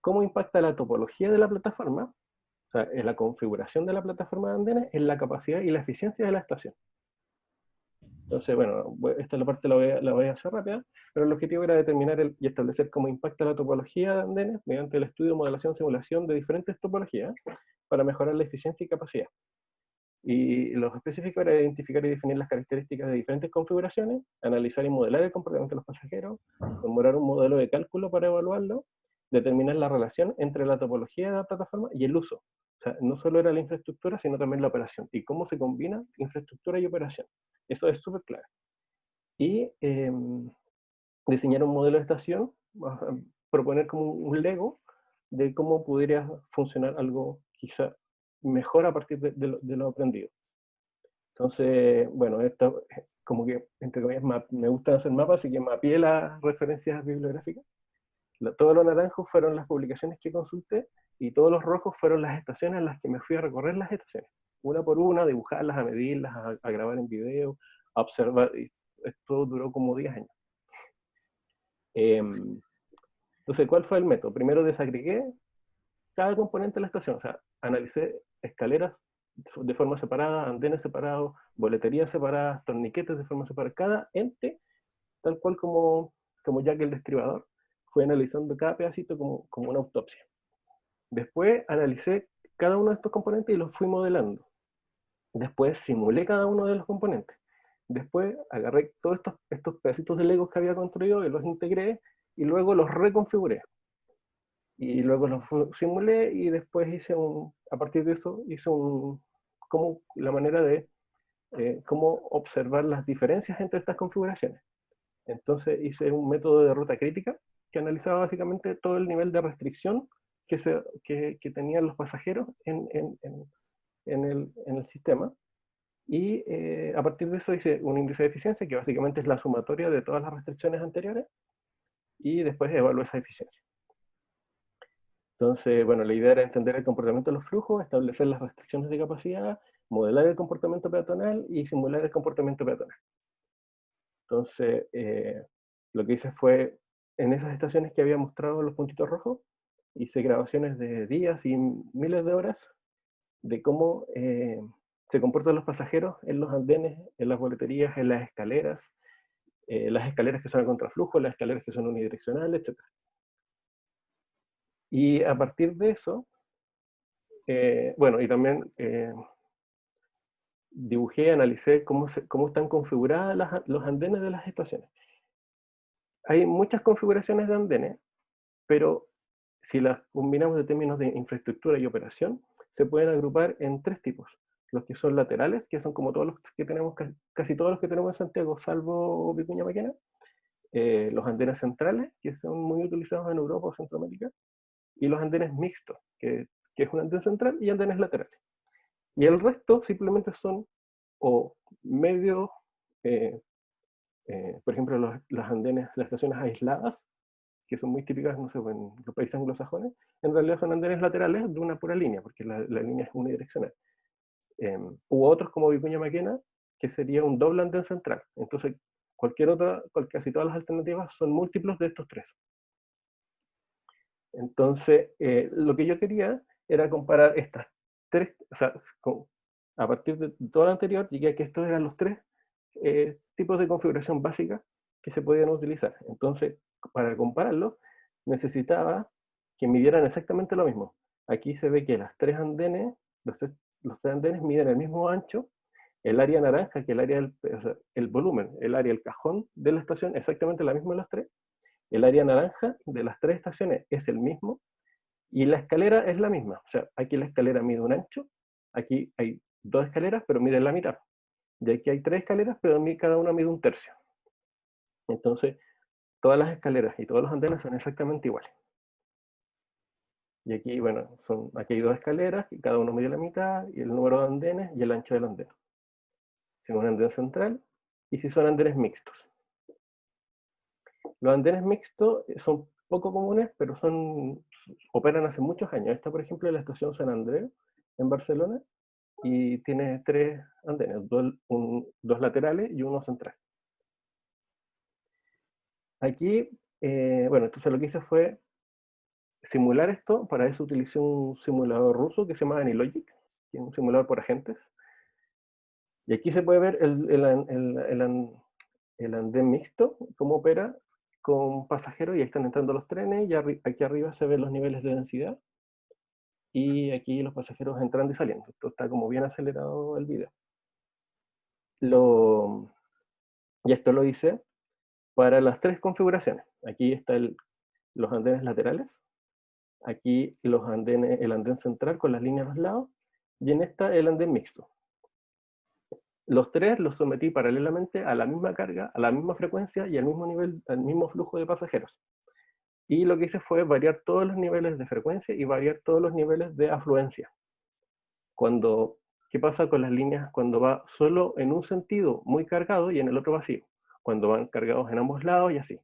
[SPEAKER 8] ¿Cómo impacta la topología de la plataforma, o sea, en la configuración de la plataforma de andenes, en la capacidad y la eficiencia de la estación? Entonces, bueno, esta la parte la voy a hacer rápida, pero el objetivo era determinar y establecer cómo impacta la topología de andenes mediante el estudio, modelación, simulación de diferentes topologías para mejorar la eficiencia y capacidad. Y lo específico era identificar y definir las características de diferentes configuraciones, analizar y modelar el comportamiento de los pasajeros, elaborar un modelo de cálculo para evaluarlo, determinar la relación entre la topología de la plataforma y el uso. O sea, no solo era la infraestructura, sino también la operación, y cómo se combina infraestructura y operación. Eso es súper claro. Y diseñar un modelo de estación, proponer como un Lego de cómo podría funcionar algo quizá mejor a partir de lo aprendido. Entonces, bueno, esto como que, entre comillas, me gusta hacer mapas, así que mapeé las referencias bibliográficas. Todos los naranjos fueron las publicaciones que consulté, y todos los rojos fueron las estaciones en las que me fui a recorrer las estaciones. Una por una, a dibujarlas, a medirlas, a grabar en video, a observar, y esto duró como 10 años. Entonces, ¿cuál fue el método? Primero desagregué cada componente de la estación. O sea, analicé escaleras de forma separada, andenes separados, boleterías separadas, torniquetes de forma separada. Cada ente, tal cual como Jack el Destripador, fue analizando cada pedacito como una autopsia. Después analicé cada uno de estos componentes y los fui modelando. Después simulé cada uno de los componentes. Después agarré todos estos pedacitos de Legos que había construido y los integré y luego los reconfiguré. Y luego los simulé y después a partir de eso hice como la manera de cómo observar las diferencias entre estas configuraciones. Entonces hice un método de ruta crítica que analizaba básicamente todo el nivel de restricción que tenían los pasajeros en el sistema. Y a partir de eso hice un índice de eficiencia que básicamente es la sumatoria de todas las restricciones anteriores y después evalué esa eficiencia. Entonces, bueno, la idea era entender el comportamiento de los flujos, establecer las restricciones de capacidad, modelar el comportamiento peatonal y simular el comportamiento peatonal. Entonces, lo que hice fue, en esas estaciones que había mostrado los puntitos rojos, hice grabaciones de días y miles de horas de cómo se comportan los pasajeros en los andenes, en las boleterías, en las escaleras que son a contraflujo, las escaleras que son unidireccionales, etc. Y a partir de eso, bueno, y también dibujé, analicé cómo están configuradas los andenes de las estaciones. Hay muchas configuraciones de andenes, pero si las combinamos en términos de infraestructura y operación, se pueden agrupar en tres tipos. Los que son laterales, que son como todos los que tenemos, casi todos los que tenemos en Santiago, salvo Vicuña Maquena. Los andenes centrales, que son muy utilizados en Europa o Centroamérica. Y los andenes mixtos, que es un andén central y andenes laterales. Y el resto simplemente son o medio, por ejemplo, las estaciones aisladas, que son muy típicas, no sé, en los países anglosajones, en realidad son andenes laterales de una pura línea, porque la línea es unidireccional. U otros como Vicuña Maquena, que sería un doble andén central. Entonces, casi todas las alternativas son múltiplos de estos tres. Entonces, lo que yo quería era comparar estas tres, o sea, a partir de todo lo anterior, llegué a que estos eran los tres tipos de configuración básica que se podían utilizar. Entonces, para compararlo, necesitaba que midieran exactamente lo mismo. Aquí se ve que los tres andenes miden el mismo ancho, el área naranja, que el volumen, el área, el cajón de la estación, exactamente la misma de los tres. El área naranja de las tres estaciones es el mismo, y la escalera es la misma. O sea, aquí la escalera mide un ancho, aquí hay dos escaleras, pero miden la mitad. Y aquí hay tres escaleras, pero cada una mide un tercio. Entonces, todas las escaleras y todos los andenes son exactamente iguales. Y aquí, bueno, aquí hay dos escaleras, y cada uno mide la mitad, y el número de andenes y el ancho del andén. Si es un andén central, y si son andenes mixtos. Los andenes mixtos son poco comunes, pero operan hace muchos años. Esta, por ejemplo, es la estación San Andreu, en Barcelona, y tiene tres andenes, dos laterales y uno central. Aquí, bueno, entonces lo que hice fue simular esto. Para eso utilicé un simulador ruso que se llama Anilogic, que es un simulador por agentes. Y aquí se puede ver el andén mixto, cómo opera con pasajeros, y ahí están entrando los trenes, y aquí arriba se ven los niveles de densidad, y aquí los pasajeros entrando y saliendo. Esto está como bien acelerado el video. Y esto lo hice para las tres configuraciones. Aquí están los andenes laterales, aquí el andén central con las líneas a los lados, y en esta el andén mixto. Los tres los sometí paralelamente a la misma carga, a la misma frecuencia y al mismo flujo de pasajeros. Y lo que hice fue variar todos los niveles de frecuencia y variar todos los niveles de afluencia. ¿Qué pasa con las líneas cuando va solo en un sentido muy cargado y en el otro vacío? Cuando van cargados en ambos lados y así.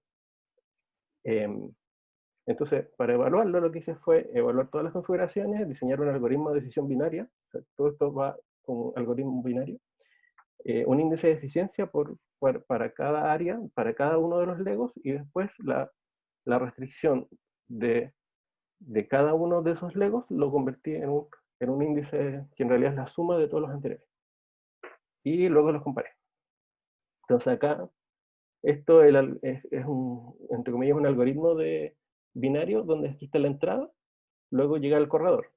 [SPEAKER 8] Entonces, para evaluarlo, lo que hice fue evaluar todas las configuraciones, diseñar un algoritmo de decisión binaria. O sea, todo esto va con un algoritmo binario. Un índice de eficiencia para cada área, para cada uno de los legos, y después la restricción de de cada uno de esos legos lo convertí en un índice que en realidad es la suma de todos los anteriores. Y luego los comparé. Entonces acá, esto es un, entre comillas, un algoritmo de binario donde aquí está la entrada, luego llega el corredor,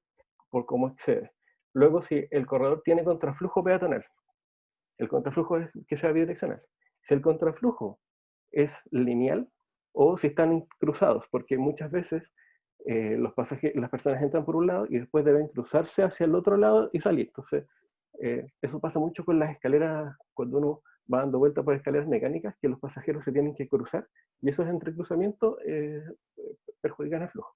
[SPEAKER 8] por cómo excede. Luego si el corredor tiene contraflujo peatonal, el contraflujo es que sea bidireccional. Si el contraflujo es lineal o si están cruzados, porque muchas veces las personas entran por un lado y después deben cruzarse hacia el otro lado y salir. Entonces, eso pasa mucho con las escaleras, cuando uno va dando vuelta por escaleras mecánicas, que los pasajeros se tienen que cruzar, y esos entrecruzamientos perjudican el flujo.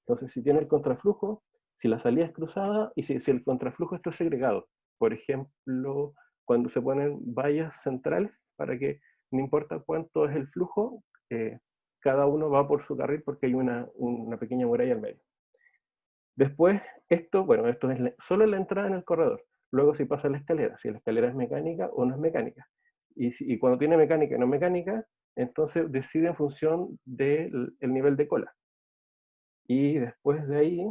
[SPEAKER 8] Entonces, si tiene el contraflujo, si la salida es cruzada, y si el contraflujo está segregado, por ejemplo, cuando se ponen vallas centrales, para que no importa cuánto es el flujo, cada uno va por su carril porque hay una pequeña muralla al medio. Después, esto es solo la entrada en el corredor. Luego si pasa la escalera, si la escalera es mecánica o no es mecánica. Y cuando tiene mecánica y no mecánica, entonces decide en función del nivel de cola. Y después de ahí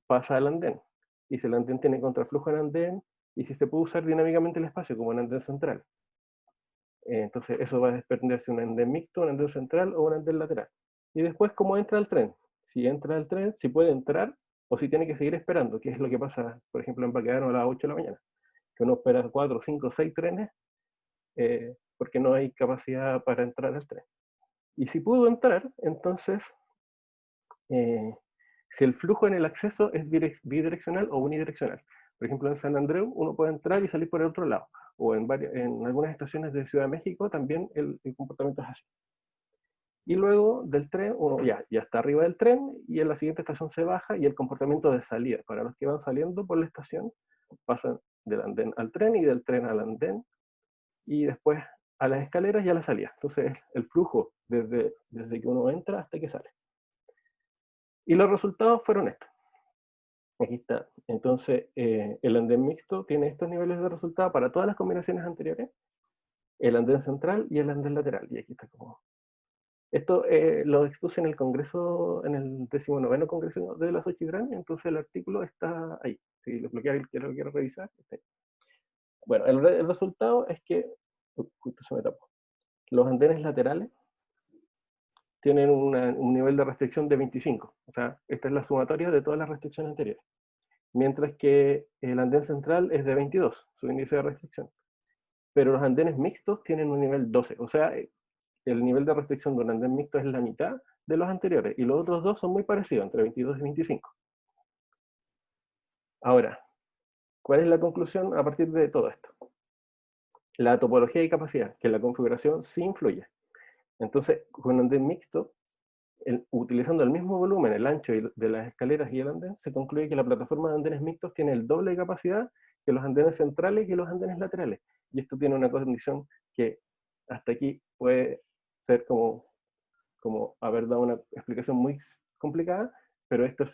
[SPEAKER 8] pasa al andén. Y si el andén tiene contraflujo en andén, y si se puede usar dinámicamente el espacio como un andén central. Entonces eso va a depender si un andén mixto, un andén central o un andén lateral. Y después cómo entra el tren. Si entra el tren, si puede entrar o si tiene que seguir esperando, que es lo que pasa, por ejemplo, en Baquedano a las 8 de la mañana, que uno espera 4, 5, 6 trenes porque no hay capacidad para entrar al tren. Y si pudo entrar, entonces, si el flujo en el acceso es bidireccional o unidireccional. Por ejemplo, en San Andreu uno puede entrar y salir por el otro lado. O en algunas estaciones de Ciudad de México también el comportamiento es así. Y luego del tren, uno ya está arriba del tren y en la siguiente estación se baja y el comportamiento de salida. Para los que van saliendo por la estación, pasan del andén al tren y del tren al andén y después a las escaleras y a la salida. Entonces el flujo desde que uno entra hasta que sale. Y los resultados fueron estos. Aquí está. Entonces el andén mixto tiene estos niveles de resultado para todas las combinaciones anteriores. El andén central y el andén lateral. Y aquí está como... Esto lo expuse en el congreso, en el 19º congreso de la Xochitl, entonces el artículo está ahí. Si lo quiero revisar, está ahí. Bueno, el resultado es que, justo se me tapó, los andenes laterales tienen un nivel de restricción de 25. O sea, esta es la sumatoria de todas las restricciones anteriores. Mientras que el andén central es de 22, su índice de restricción. Pero los andenes mixtos tienen un nivel 12. O sea, el nivel de restricción de un andén mixto es la mitad de los anteriores, y los otros dos son muy parecidos, entre 22 y 25. Ahora, ¿cuál es la conclusión a partir de todo esto? La topología y capacidad, que la configuración sí influye. Entonces, con un andén mixto, utilizando el mismo volumen, el ancho de las escaleras y el andén, se concluye que la plataforma de andenes mixtos tiene el doble de capacidad que los andenes centrales y los andenes laterales. Y esto tiene una condición que hasta aquí puede ser como haber dado una explicación muy complicada, pero esto es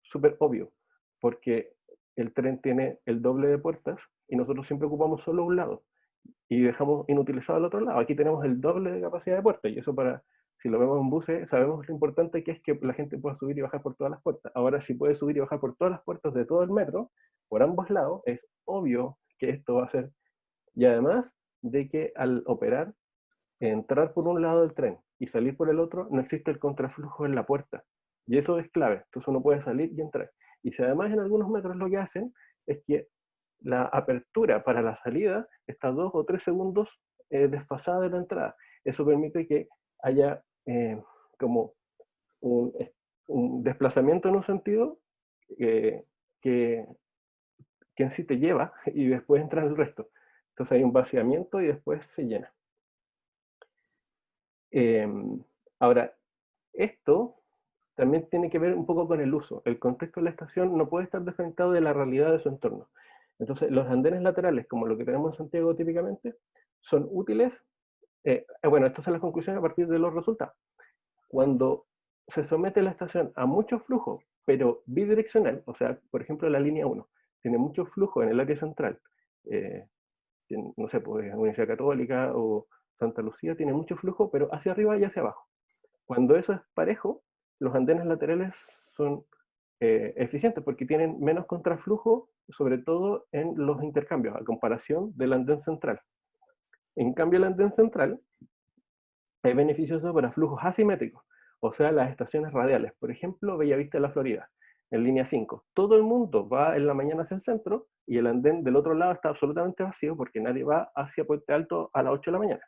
[SPEAKER 8] súper obvio, porque el tren tiene el doble de puertas y nosotros siempre ocupamos solo un lado y dejamos inutilizado el otro lado. Aquí tenemos el doble de capacidad de puertas y eso, para si lo vemos en buses, sabemos lo importante que es que la gente pueda subir y bajar por todas las puertas. Ahora, si puede subir y bajar por todas las puertas de todo el metro, por ambos lados, es obvio que esto va a ser. Y además de que al operar, entrar por un lado del tren y salir por el otro, no existe el contraflujo en la puerta. Y eso es clave. Entonces uno puede salir y entrar. Y si además en algunos metros lo que hacen es que la apertura para la salida está 2 o 3 segundos desfasada de la entrada. Eso permite que haya como un desplazamiento en un sentido que en sí te lleva y después entra el resto. Entonces hay un vaciamiento y después se llena. Ahora, esto también tiene que ver un poco con el uso. El contexto de la estación no puede estar desconectado de la realidad de su entorno. Entonces, los andenes laterales, como lo que tenemos en Santiago típicamente, son útiles. Bueno, estas son las conclusiones a partir de los resultados. Cuando se somete la estación a mucho flujo, pero bidireccional, o sea, por ejemplo, la línea 1, tiene mucho flujo en el área central, no sé, pues Universidad Católica o Santa Lucía tiene mucho flujo, pero hacia arriba y hacia abajo. Cuando eso es parejo, los andenes laterales son eficientes porque tienen menos contraflujo, sobre todo en los intercambios, a comparación del andén central. En cambio, el andén central es beneficioso para flujos asimétricos, o sea, las estaciones radiales. Por ejemplo, Bellavista de la Florida, en línea 5. Todo el mundo va en la mañana hacia el centro y el andén del otro lado está absolutamente vacío porque nadie va hacia Puente Alto a las 8 de la mañana.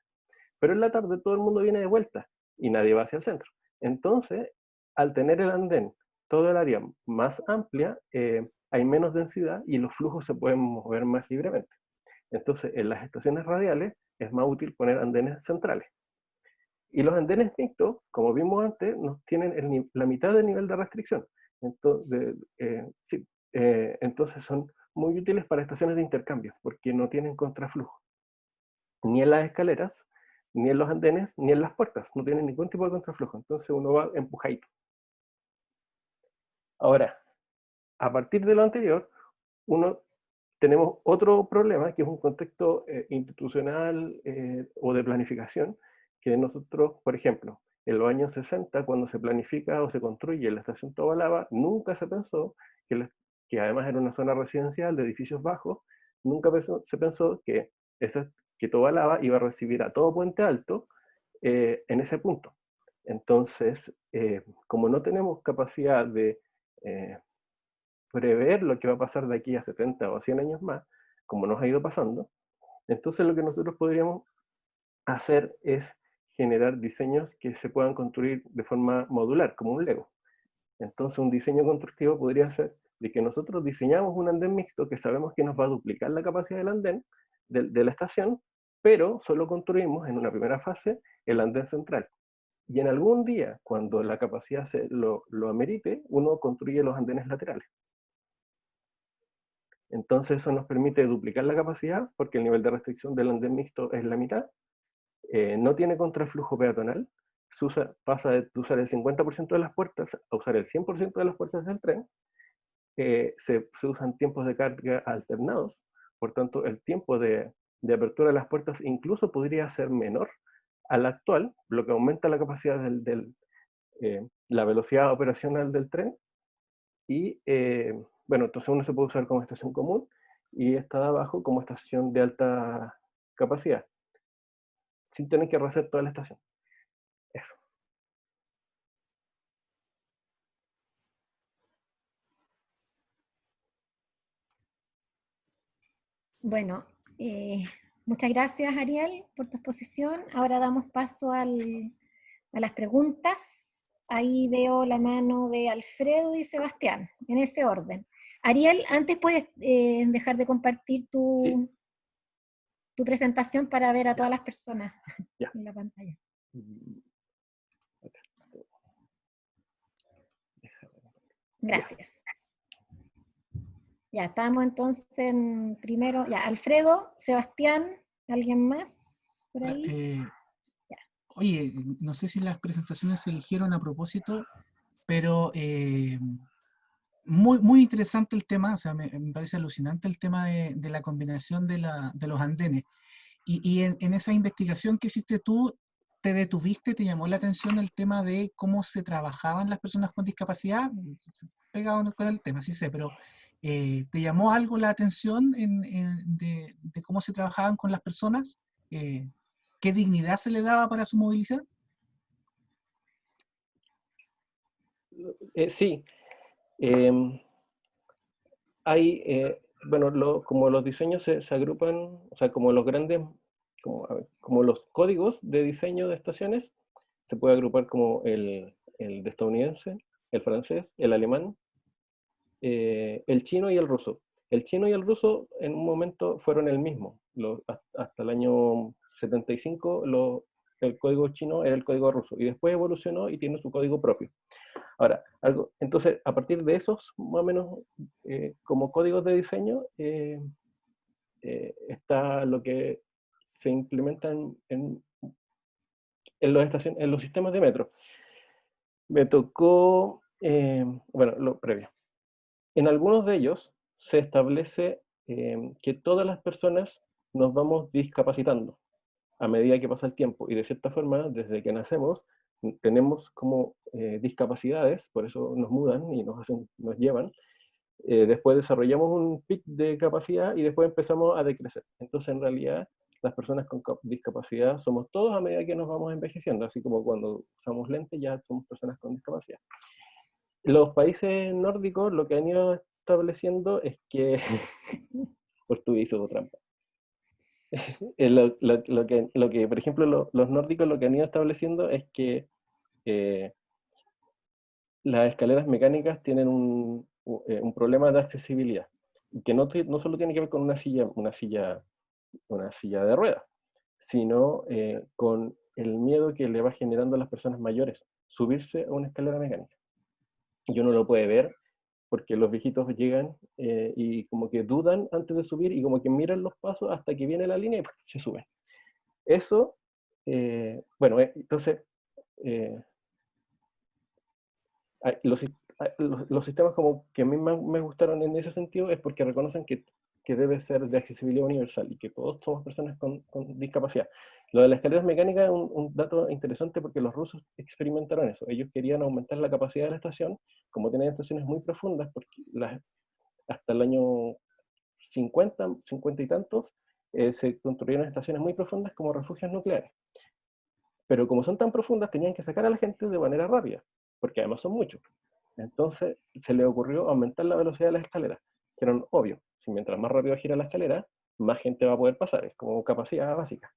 [SPEAKER 8] Pero en la tarde todo el mundo viene de vuelta y nadie va hacia el centro. Entonces, al tener el andén, todo el área más amplia, hay menos densidad y los flujos se pueden mover más libremente. Entonces, en las estaciones radiales es más útil poner andenes centrales. Y los andenes mixtos, como vimos antes, nos tienen la mitad del nivel de restricción. Entonces, entonces son muy útiles para estaciones de intercambio, porque no tienen contraflujo. Ni en las escaleras, ni en los andenes, ni en las puertas. No tienen ningún tipo de contraflujo. Entonces uno va empujadito. Ahora, a partir de lo anterior, tenemos otro problema, que es un contexto institucional o de planificación, que nosotros, por ejemplo, en los años 60, cuando se planifica o se construye la estación Tobalaba, nunca se pensó que además era una zona residencial de edificios bajos, nunca se pensó que Tobalaba iba a recibir a todo Puente Alto en ese punto. Entonces, como no tenemos capacidad de prever lo que va a pasar de aquí a 70 o 100 años más, como nos ha ido pasando, entonces lo que nosotros podríamos hacer es generar diseños que se puedan construir de forma modular, como un Lego. Entonces un diseño constructivo podría ser de que nosotros diseñamos un andén mixto que sabemos que nos va a duplicar la capacidad del andén, de la estación, pero solo construimos en una primera fase el andén central. Y en algún día, cuando la capacidad lo amerite, uno construye los andenes laterales. Entonces eso nos permite duplicar la capacidad, porque el nivel de restricción del andén mixto es la mitad, no tiene contraflujo peatonal, pasa de usar el 50% de las puertas a usar el 100% de las puertas del tren, se usan tiempos de carga alternados, por tanto el tiempo de apertura de las puertas incluso podría ser menor al actual, lo que aumenta la capacidad la velocidad operacional del tren, y bueno, entonces uno se puede usar como estación común, y esta de abajo como estación de alta capacidad, sin tener que rehacer toda la estación. Eso.
[SPEAKER 1] Bueno, muchas gracias, Ariel, por tu exposición. Ahora damos paso a las preguntas. Ahí veo la mano de Alfredo y Sebastián, en ese orden. Ariel, antes puedes dejar de compartir tu presentación para ver a todas las personas en la pantalla. Gracias. Ya, estamos entonces en primero, ya, Alfredo, Sebastián, ¿alguien más por ahí?
[SPEAKER 2] Oye, no sé si las presentaciones se eligieron a propósito, pero muy interesante el tema, o sea, me parece alucinante el tema de la combinación de los andenes. Y en esa investigación que hiciste tú, ¿te detuviste, te llamó la atención el tema de cómo se trabajaban las personas con discapacidad? Pegado con el tema, sí sé, pero ¿te llamó algo la atención de cómo se trabajaban con las personas? ¿Qué dignidad se le daba para su movilidad?
[SPEAKER 8] Sí. Bueno, como los diseños se agrupan, o sea, como los grandes, como los códigos de diseño de estaciones, se puede agrupar como el de estadounidense, el francés, el alemán, el chino y el ruso. El chino y el ruso en un momento fueron el mismo. Hasta el año 75 el código chino era el código ruso y después evolucionó y tiene su código propio. Ahora, entonces, a partir de esos, más o menos, como códigos de diseño, está lo que se implementa en los sistemas de metro. Me tocó, bueno, lo previo. En algunos de ellos se establece que todas las personas nos vamos discapacitando a medida que pasa el tiempo, y de cierta forma, desde que nacemos, tenemos como discapacidades, por eso nos mudan y nos llevan. Después desarrollamos un pic de capacidad y después empezamos a decrecer. Entonces, en realidad, las personas con discapacidad somos todos a medida que nos vamos envejeciendo, así como cuando usamos lentes ya somos personas con discapacidad. Los países nórdicos lo que han ido estableciendo es que, por tu hizo trampa, lo que, por ejemplo, los nórdicos lo que han ido estableciendo es que las escaleras mecánicas tienen un problema de accesibilidad, y que no solo tiene que ver con una silla de ruedas, sino con el miedo que le va generando a las personas mayores subirse a una escalera mecánica. Y uno lo puede ver porque los viejitos llegan y como que dudan antes de subir y como que miran los pasos hasta que viene la línea y se suben. Eso, bueno, entonces, los sistemas como que a mí más me gustaron en ese sentido es porque reconocen que debe ser de accesibilidad universal y que todos somos personas con discapacidad. Lo de las escaleras mecánicas es un dato interesante porque los rusos experimentaron eso. Ellos querían aumentar la capacidad de la estación, como tienen estaciones muy profundas, porque hasta el año 50 y tantos, se construyeron estaciones muy profundas como refugios nucleares. Pero como son tan profundas, tenían que sacar a la gente de manera rápida, porque además son muchos. Entonces se le ocurrió aumentar la velocidad de las escaleras, que era obvio. Si mientras más rápido gira la escalera, más gente va a poder pasar, es como capacidad básica.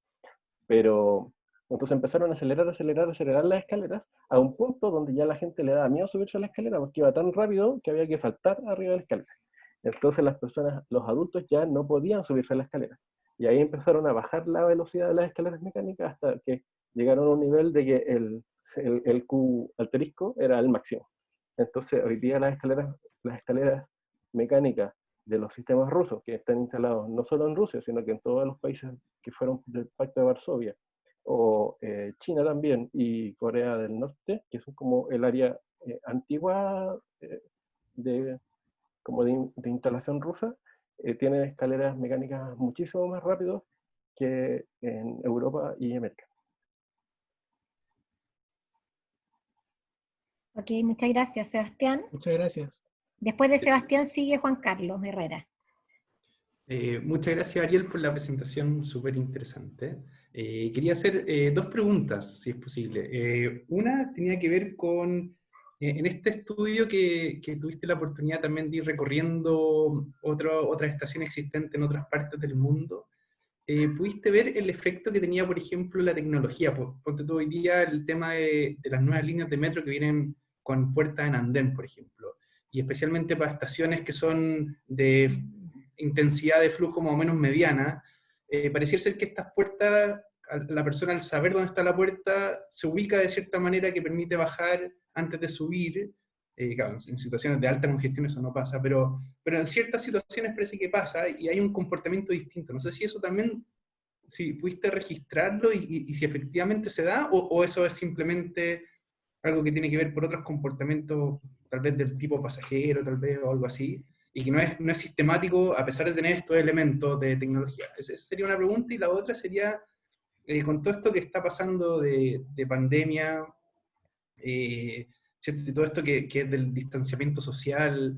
[SPEAKER 8] Pero entonces empezaron a acelerar las escaleras a un punto donde ya la gente le daba miedo subirse a la escalera porque iba tan rápido que había que saltar arriba de la escalera. Entonces las personas, los adultos ya no podían subirse a la escalera. Y ahí empezaron a bajar la velocidad de las escaleras mecánicas hasta que llegaron a un nivel de que el Q asterisco era el máximo. Entonces hoy día las escaleras mecánicas de los sistemas rusos que están instalados no solo en Rusia, sino que en todos los países que fueron del Pacto de Varsovia, o China también, y Corea del Norte, que son como el área antigua de instalación rusa, tienen escaleras mecánicas muchísimo más rápidos que en Europa y América.
[SPEAKER 1] Ok, muchas gracias, Sebastián.
[SPEAKER 2] Muchas gracias.
[SPEAKER 1] Después de Sebastián sigue Juan Carlos Herrera.
[SPEAKER 6] Muchas gracias, Ariel, por la presentación súper interesante. Quería hacer dos preguntas, si es posible. Una tenía que ver con, en este estudio que tuviste la oportunidad también de ir recorriendo otras estaciones existentes en otras partes del mundo, ¿pudiste ver el efecto que tenía, por ejemplo, la tecnología? Ponte tú hoy día el tema de las nuevas líneas de metro que vienen con puertas en andén, por ejemplo, y especialmente para estaciones que son de intensidad de flujo más o menos mediana, pareciera ser que estas puertas, la persona al saber dónde está la puerta, se ubica de cierta manera que permite bajar antes de subir. Claro, en situaciones de alta congestión eso no pasa, pero en ciertas situaciones parece que pasa y hay un comportamiento distinto. No sé si eso también, si pudiste registrarlo y si efectivamente se da, o eso es simplemente algo que tiene que ver por otros comportamientos, tal vez del tipo pasajero, tal vez, o algo así, y que no es sistemático a pesar de tener estos elementos de tecnología. Esa sería una pregunta, y la otra sería, con todo esto que está pasando de pandemia, ¿cierto? Y todo esto que es del distanciamiento social,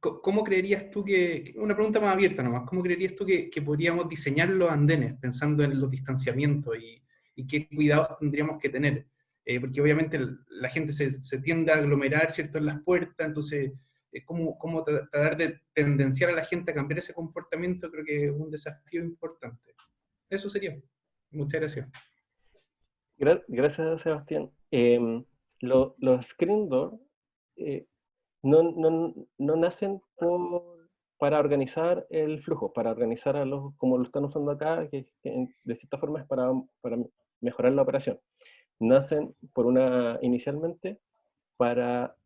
[SPEAKER 6] ¿cómo creerías tú una pregunta más abierta nomás, ¿cómo creerías tú que podríamos diseñar los andenes pensando en los distanciamientos y qué cuidados tendríamos que tener? Porque obviamente la gente se tiende a aglomerar, ¿cierto?, en las puertas, entonces cómo tratar de tendenciar a la gente a cambiar ese comportamiento creo que es un desafío importante. Eso sería. Muchas gracias.
[SPEAKER 8] Gracias, Sebastián. Los screen door no nacen para organizar el flujo, para organizar como lo están usando acá, que de cierta forma es para mejorar la operación. Nacen inicialmente para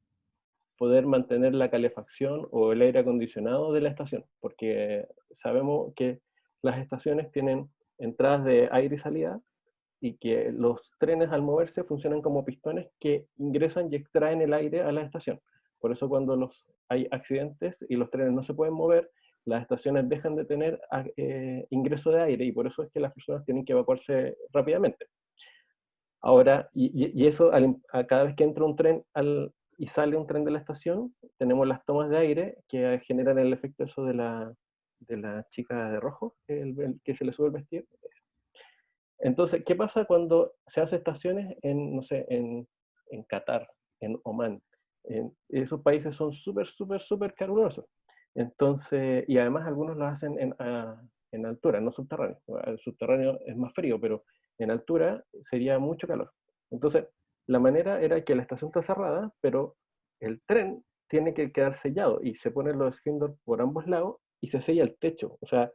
[SPEAKER 8] poder mantener la calefacción o el aire acondicionado de la estación, porque sabemos que las estaciones tienen entradas de aire y salida, y que los trenes al moverse funcionan como pistones que ingresan y extraen el aire a la estación. Por eso cuando hay accidentes y los trenes no se pueden mover, las estaciones dejan de tener ingreso de aire, y por eso es que las personas tienen que evacuarse rápidamente. Ahora, y eso, a cada vez que entra un tren y sale un tren de la estación, tenemos las tomas de aire que generan el efecto eso de la chica de rojo, que se le sube el vestido. Entonces, ¿qué pasa cuando se hace estaciones no sé, en Qatar, en Omán? Esos países son súper, súper, súper calurosos. Entonces, y además algunos lo hacen en altura, no subterráneo. El subterráneo es más frío, pero en altura sería mucho calor. Entonces, la manera era que la estación está cerrada, pero el tren tiene que quedar sellado y se ponen los screen door por ambos lados y se sella el techo. O sea,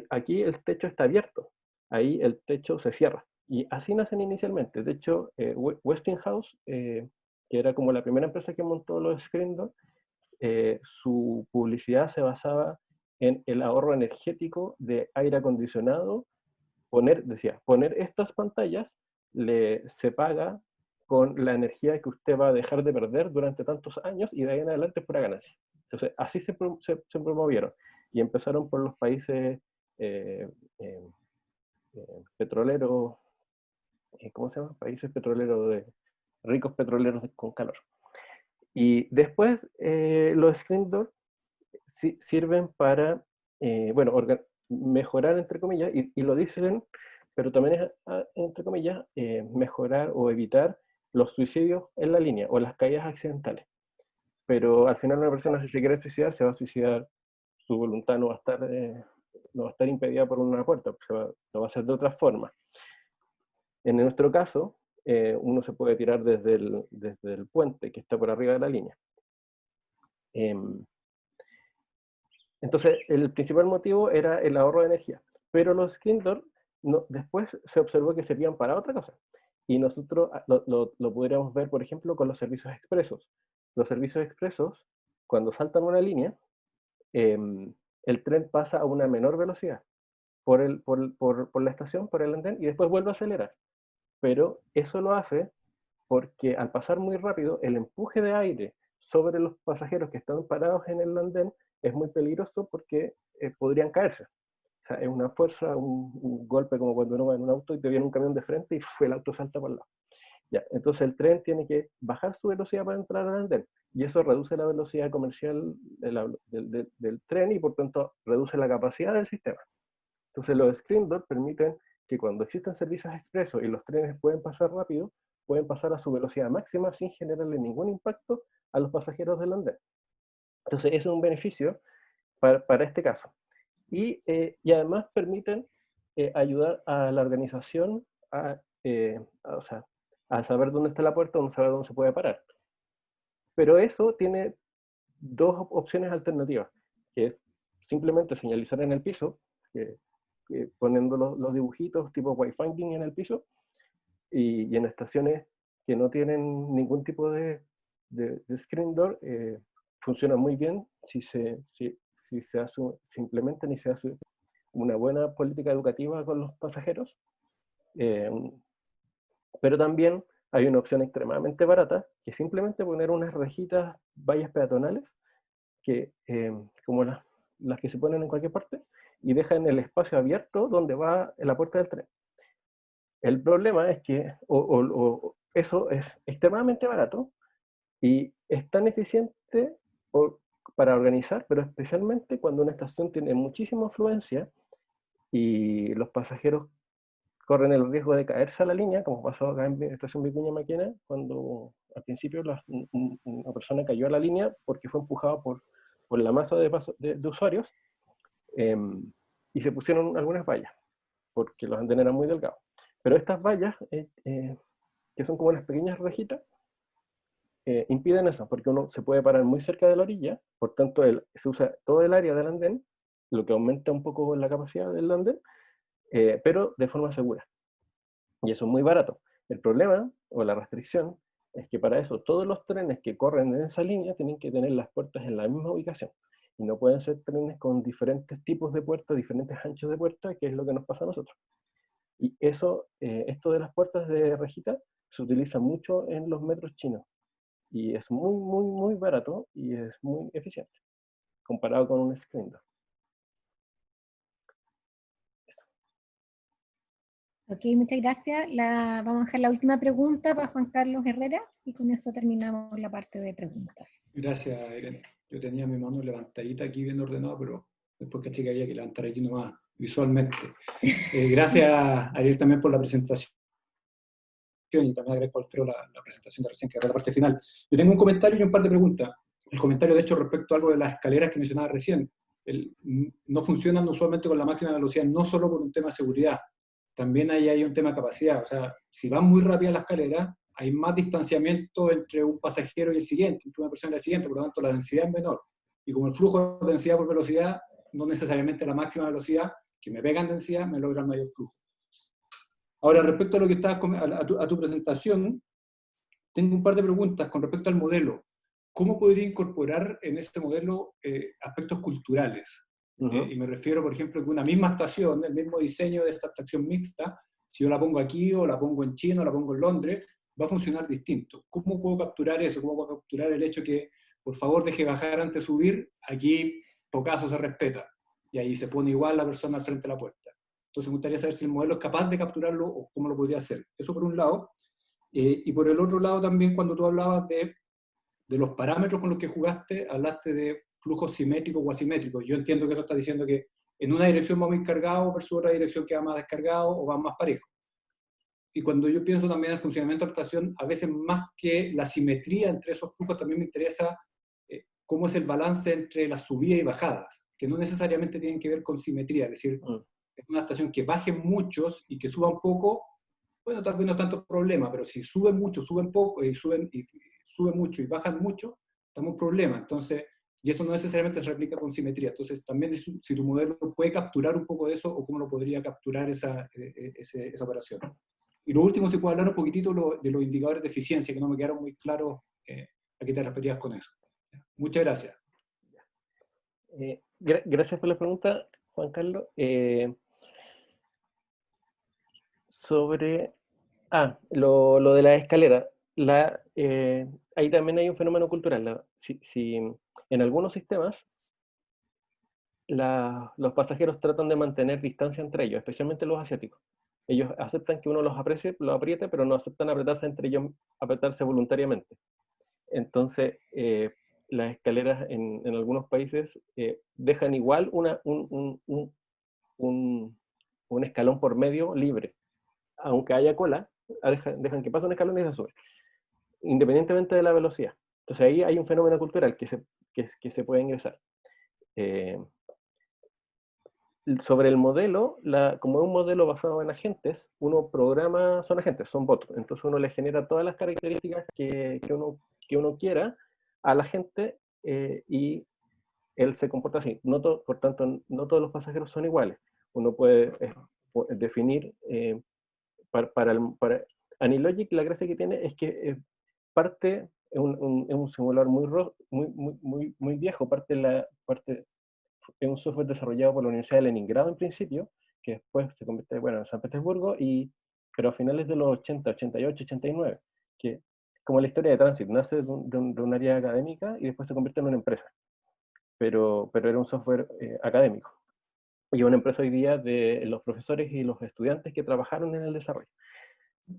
[SPEAKER 8] aquí el techo está abierto, ahí el techo se cierra. Y así nacen inicialmente. De hecho, Westinghouse, que era como la primera empresa que montó los screen door, su publicidad se basaba en el ahorro energético de aire acondicionado. Decía, poner estas pantallas se paga con la energía que usted va a dejar de perder durante tantos años y de ahí en adelante es pura ganancia. Entonces, así se promovieron. Y empezaron por los países eh, eh, petroleros, ¿cómo se llama? Países petroleros, ricos petroleros con calor. Y después los screen door sirven para, bueno, mejorar, entre comillas, y lo dicen, pero también es, entre comillas, mejorar o evitar los suicidios en la línea o las caídas accidentales. Pero al final una persona, si se quiere suicidar, se va a suicidar, su voluntad no va a estar impedida por una puerta, lo va a hacer de otra forma. En nuestro caso, uno se puede tirar desde el puente que está por arriba de la línea. Entonces, el principal motivo era el ahorro de energía, pero los screen door después se observó que servían para otra cosa. Y nosotros lo podríamos ver, por ejemplo, con los servicios expresos. Los servicios expresos, cuando saltan una línea, el tren pasa a una menor velocidad por la estación, por el andén, y después vuelve a acelerar. Pero eso lo hace porque al pasar muy rápido, el empuje de aire sobre los pasajeros que están parados en el andén es muy peligroso porque podrían caerse. O sea, es una fuerza, un golpe como cuando uno va en un auto y te viene un camión de frente y el auto salta por el lado. Ya, entonces el tren tiene que bajar su velocidad para entrar al andén y eso reduce la velocidad comercial del tren y por tanto reduce la capacidad del sistema. Entonces los screen door permiten que cuando existen servicios expresos y los trenes pueden pasar rápido, pueden pasar a su velocidad máxima sin generarle ningún impacto a los pasajeros del andén. Entonces, eso es un beneficio para este caso. Y además permiten ayudar a la organización o sea, a saber dónde está la puerta, a saber dónde se puede parar. Pero eso tiene dos opciones alternativas, que es simplemente señalizar en el piso, poniendo los dibujitos tipo wayfinding en el piso, y en estaciones que no tienen ningún tipo de screen door, funciona muy bien si se implementa y se hace una buena política educativa con los pasajeros. Pero también hay una opción extremadamente barata, que es simplemente poner unas rejitas, vallas peatonales, como las que se ponen en cualquier parte, y dejan el espacio abierto donde va la puerta del tren. El problema es que eso es extremadamente barato y es tan eficiente para organizar, pero especialmente cuando una estación tiene muchísima afluencia y los pasajeros corren el riesgo de caerse a la línea, como pasó acá en la estación Vicuña Maquena, cuando al principio una persona cayó a la línea porque fue empujado por la masa de usuarios, y se pusieron algunas vallas, porque los andenes eran muy delgados. Pero estas vallas, que son como unas pequeñas rejitas, impiden eso, porque uno se puede parar muy cerca de la orilla, por tanto se usa todo el área del andén, lo que aumenta un poco la capacidad del andén, pero de forma segura. Y eso es muy barato. El problema, o la restricción, es que para eso todos los trenes que corren en esa línea tienen que tener las puertas en la misma ubicación. Y no pueden ser trenes con diferentes tipos de puertas, diferentes anchos de puerta, que es lo que nos pasa a nosotros. Y eso, esto de las puertas de rejita, se utiliza mucho en los metros chinos. Y es muy, muy, muy barato y es muy eficiente, comparado con un screen door.
[SPEAKER 1] Ok, muchas gracias. Vamos a dejar la última pregunta para Juan Carlos Herrera y con eso terminamos la parte de preguntas.
[SPEAKER 9] Gracias, Irene. Yo tenía mi mano levantadita aquí bien ordenado, pero después caché que había que levantar aquí nomás visualmente. Gracias, Ariel, también por la presentación y también agradezco a Alfredo la presentación de recién, que era la parte final. Yo tengo un comentario y un par de preguntas. El comentario, de hecho, respecto a algo de las escaleras que mencionaba recién. No funcionan usualmente con la máxima velocidad, no solo por un tema de seguridad, también ahí hay un tema de capacidad. O sea, si van muy rápida la escalera, hay más distanciamiento entre un pasajero y el siguiente, entre una persona y la siguiente, por lo tanto la densidad es menor. Y como el flujo de densidad por velocidad, no necesariamente la máxima velocidad, que me pega en densidad, me logra mayor flujo. Ahora, respecto a lo que estabas a tu presentación, tengo un par de preguntas con respecto al modelo. ¿Cómo podría incorporar en este modelo aspectos culturales? Y me refiero, por ejemplo, que una misma estación, el mismo diseño de esta estación mixta, si yo la pongo aquí, o la pongo en China, o la pongo en Londres, va a funcionar distinto. ¿Cómo puedo capturar eso? ¿Cómo puedo capturar el hecho que, por favor, deje bajar antes de subir? Aquí, por caso, se respeta. Y ahí se pone igual la persona al frente de la puerta. Entonces me gustaría saber si el modelo es capaz de capturarlo o cómo lo podría hacer. Eso por un lado. Y por el otro lado también, cuando tú hablabas de los parámetros con los que jugaste, hablaste de flujos simétricos o asimétricos. Yo entiendo que eso está diciendo que en una dirección va muy cargado versus otra dirección que va más descargado o va más parejo. Y cuando yo pienso también en el funcionamiento de la estación, a veces más que la simetría entre esos flujos, también me interesa cómo es el balance entre las subidas y bajadas, que no necesariamente tienen que ver con simetría. Es decir, es una estación que bajen muchos y que suban poco, bueno, tal vez no es tanto problema, pero si suben mucho, suben poco, y suben mucho y bajan mucho, estamos en problema. Entonces, y eso no necesariamente se replica con simetría. Entonces, también si tu modelo puede capturar un poco de eso, o cómo lo podría capturar esa operación. Y lo último, si puedo hablar un poquitito de los indicadores de eficiencia, que no me quedaron muy claros a qué te referías con eso. Muchas gracias.
[SPEAKER 8] Gracias por la pregunta, Juan Carlos. Sobre lo de la escalera. Ahí también hay un fenómeno cultural. Si en algunos sistemas los pasajeros tratan de mantener distancia entre ellos, especialmente los asiáticos. Ellos aceptan que uno los apriete, pero no aceptan apretarse entre ellos, apretarse voluntariamente. Entonces, las escaleras en algunos países dejan igual un escalón por medio libre. Aunque haya cola, dejan que pase un escalón y se sube, independientemente de la velocidad. Entonces ahí hay un fenómeno cultural que se puede ingresar. Sobre el modelo, como es un modelo basado en agentes, uno programa, son agentes, son bots, entonces uno le genera todas las características que uno quiera al agente y él se comporta así. Por tanto, no todos los pasajeros son iguales. Uno puede definir, para AnyLogic, la gracia que tiene es que parte, es un simulador muy viejo, es un software desarrollado por la Universidad de Leningrado en principio, que después se convierte, en San Petersburgo, pero a finales de los 80, 88, 89, que como la historia de Transit, nace de un área académica y después se convierte en una empresa, pero era un software académico. Y una empresa hoy día de los profesores y los estudiantes que trabajaron en el desarrollo.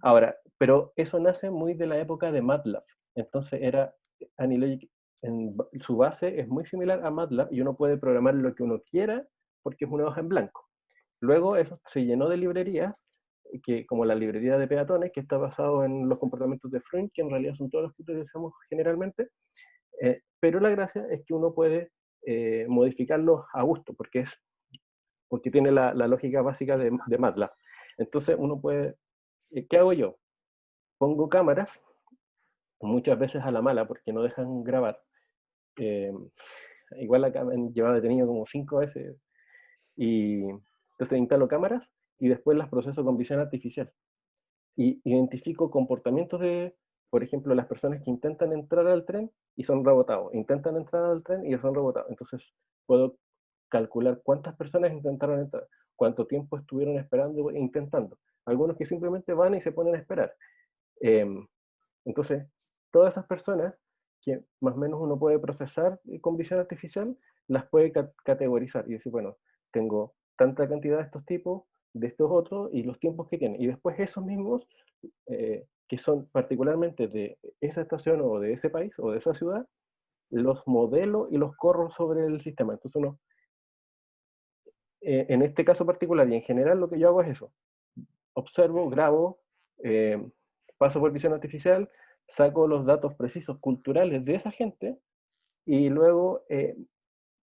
[SPEAKER 8] Ahora, pero eso nace muy de la época de MATLAB. Entonces AnyLogic, en su base es muy similar a MATLAB y uno puede programar lo que uno quiera porque es una hoja en blanco. Luego eso se llenó de librerías, como la librería de peatones, que está basado en los comportamientos de Freund, que en realidad son todos los que utilizamos generalmente, pero la gracia es que uno puede modificarlos a gusto, porque tiene la lógica básica de MATLAB. Entonces uno puede, ¿qué hago yo? Pongo cámaras, muchas veces a la mala, porque no dejan grabar. Igual acá me han llevado detenido como 5 veces. Y entonces instalo cámaras y después las proceso con visión artificial. Y identifico comportamientos por ejemplo, las personas que intentan entrar al tren y son rebotados. Intentan entrar al tren y son rebotados. Entonces puedo calcular cuántas personas intentaron entrar, cuánto tiempo estuvieron esperando e intentando. Algunos que simplemente van y se ponen a esperar. Entonces, todas esas personas que más o menos uno puede procesar con visión artificial, las puede categorizar y decir, bueno, tengo tanta cantidad de estos tipos, de estos otros y los tiempos que tienen. Y después esos mismos, que son particularmente de esa estación o de ese país o de esa ciudad, los modelo y los corro sobre el sistema. Entonces uno, en este caso particular y en general lo que yo hago es eso. Observo, grabo, paso por visión artificial, saco los datos precisos culturales de esa gente y luego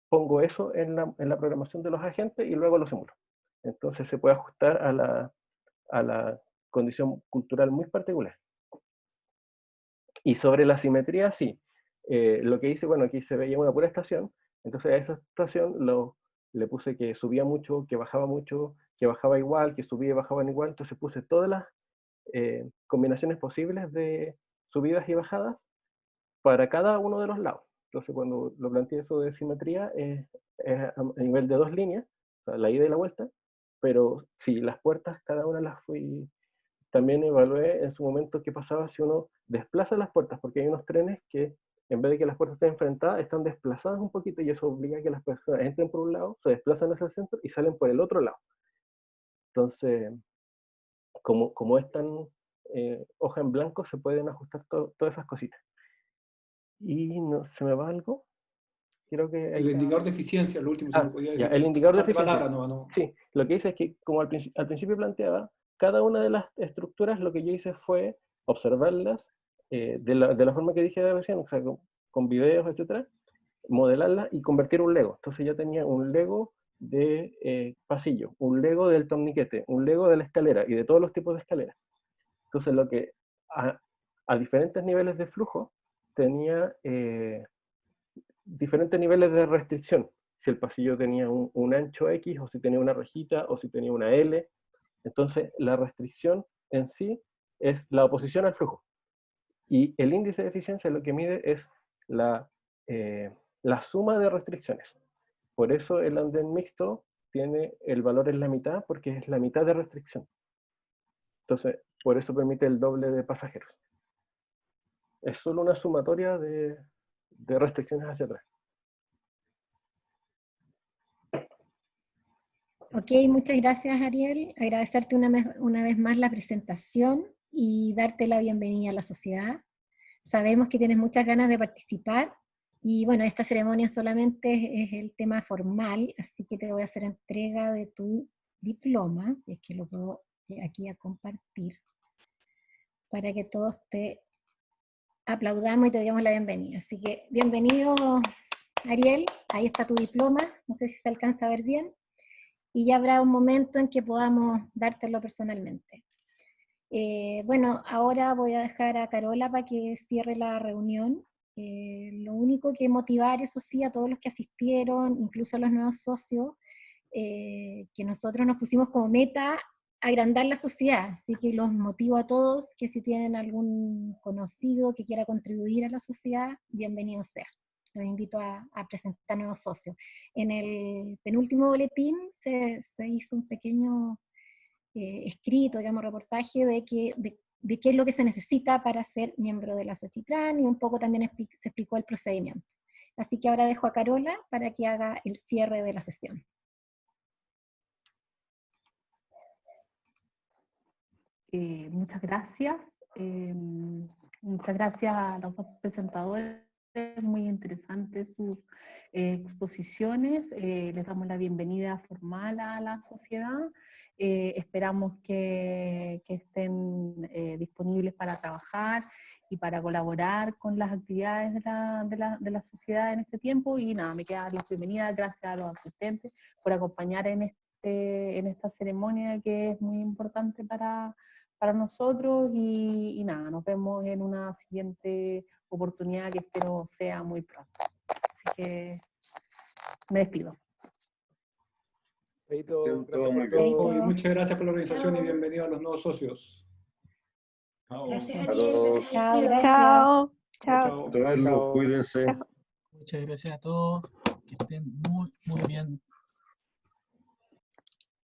[SPEAKER 8] pongo eso en la programación de los agentes y luego lo simulo. Entonces se puede ajustar a la condición cultural muy particular. Y sobre la simetría, sí. Lo que hice, bueno, aquí se veía una pura estación, entonces a esa estación le puse que subía mucho, que bajaba igual, que subía y bajaban igual, entonces puse todas las combinaciones posibles de subidas y bajadas para cada uno de los lados. Entonces cuando lo planteé eso de simetría, es a nivel de 2 líneas, o sea, la ida y la vuelta, pero sí, las puertas, cada una las fui... También evalué en su momento qué pasaba si uno desplaza las puertas, porque hay unos trenes que en vez de que las puertas estén enfrentadas, están desplazadas un poquito y eso obliga a que las personas entren por un lado, se desplazan hacia el centro y salen por el otro lado. Entonces, como es tan hoja en blanco, se pueden ajustar todas esas cositas. Y no, ¿se me va algo? Creo que
[SPEAKER 9] el indicador de eficiencia, lo último, si me podía decir.
[SPEAKER 8] Ya, el indicador de eficiencia.
[SPEAKER 9] Palabra, no.
[SPEAKER 8] Sí, lo que hice es que, como al principio planteaba, cada una de las estructuras lo que yo hice fue observarlas de la forma que dije recién, o sea, con videos, etcétera, modelarlas y convertir un Lego. Entonces ya tenía un Lego de pasillo, un Lego del torniquete, un Lego de la escalera y de todos los tipos de escaleras. Entonces lo que a diferentes niveles de flujo tenía diferentes niveles de restricción. Si el pasillo tenía un ancho X, o si tenía una rejita, o si tenía una L. Entonces, la restricción en sí es la oposición al flujo. Y el índice de eficiencia lo que mide es la suma de restricciones. Por eso el andén mixto tiene el valor en la mitad, porque es la mitad de restricción. Entonces, por eso permite el doble de pasajeros. Es solo una sumatoria de restricciones hacia atrás.
[SPEAKER 1] Ok, muchas gracias, Ariel. Agradecerte una vez más la presentación y darte la bienvenida a la sociedad. Sabemos que tienes muchas ganas de participar y bueno, esta ceremonia solamente es el tema formal, así que te voy a hacer entrega de tu diploma, si es que lo puedo aquí a compartir, para que todos te aplaudamos y te damos la bienvenida. Así que bienvenido, Ariel, ahí está tu diploma, no sé si se alcanza a ver bien, y ya habrá un momento en que podamos dártelo personalmente. Bueno, ahora voy a dejar a Carola para que cierre la reunión. Lo único que motivar, eso sí, a todos los que asistieron, incluso a los nuevos socios, que nosotros nos pusimos como meta agrandar la sociedad, así que los motivo a todos que si tienen algún conocido que quiera contribuir a la sociedad, bienvenido sea. Los invito a presentar nuevos socios. En el penúltimo boletín se hizo un pequeño escrito, digamos, reportaje de qué es lo que se necesita para ser miembro de la Xochitlán y un poco también se explicó el procedimiento. Así que ahora dejo a Carola para que haga el cierre de la sesión.
[SPEAKER 10] Muchas gracias. Muchas gracias a los dos presentadores. Muy interesantes sus exposiciones. Les damos la bienvenida formal a la sociedad. Esperamos que estén disponibles para trabajar y para colaborar con las actividades de la sociedad en este tiempo. Y nada, me queda la bienvenida. Gracias a los asistentes por acompañar en esta ceremonia que es muy importante para nosotros. Y nada, nos vemos en una siguiente oportunidad que espero sea muy pronto. Así que me despido.
[SPEAKER 9] Muchas gracias por la organización y bienvenido a los nuevos socios.
[SPEAKER 3] Gracias,
[SPEAKER 4] Ariel.
[SPEAKER 1] Chao.
[SPEAKER 4] Chao. Cuídense.
[SPEAKER 2] Muchas gracias a todos. Que estén muy, muy bien.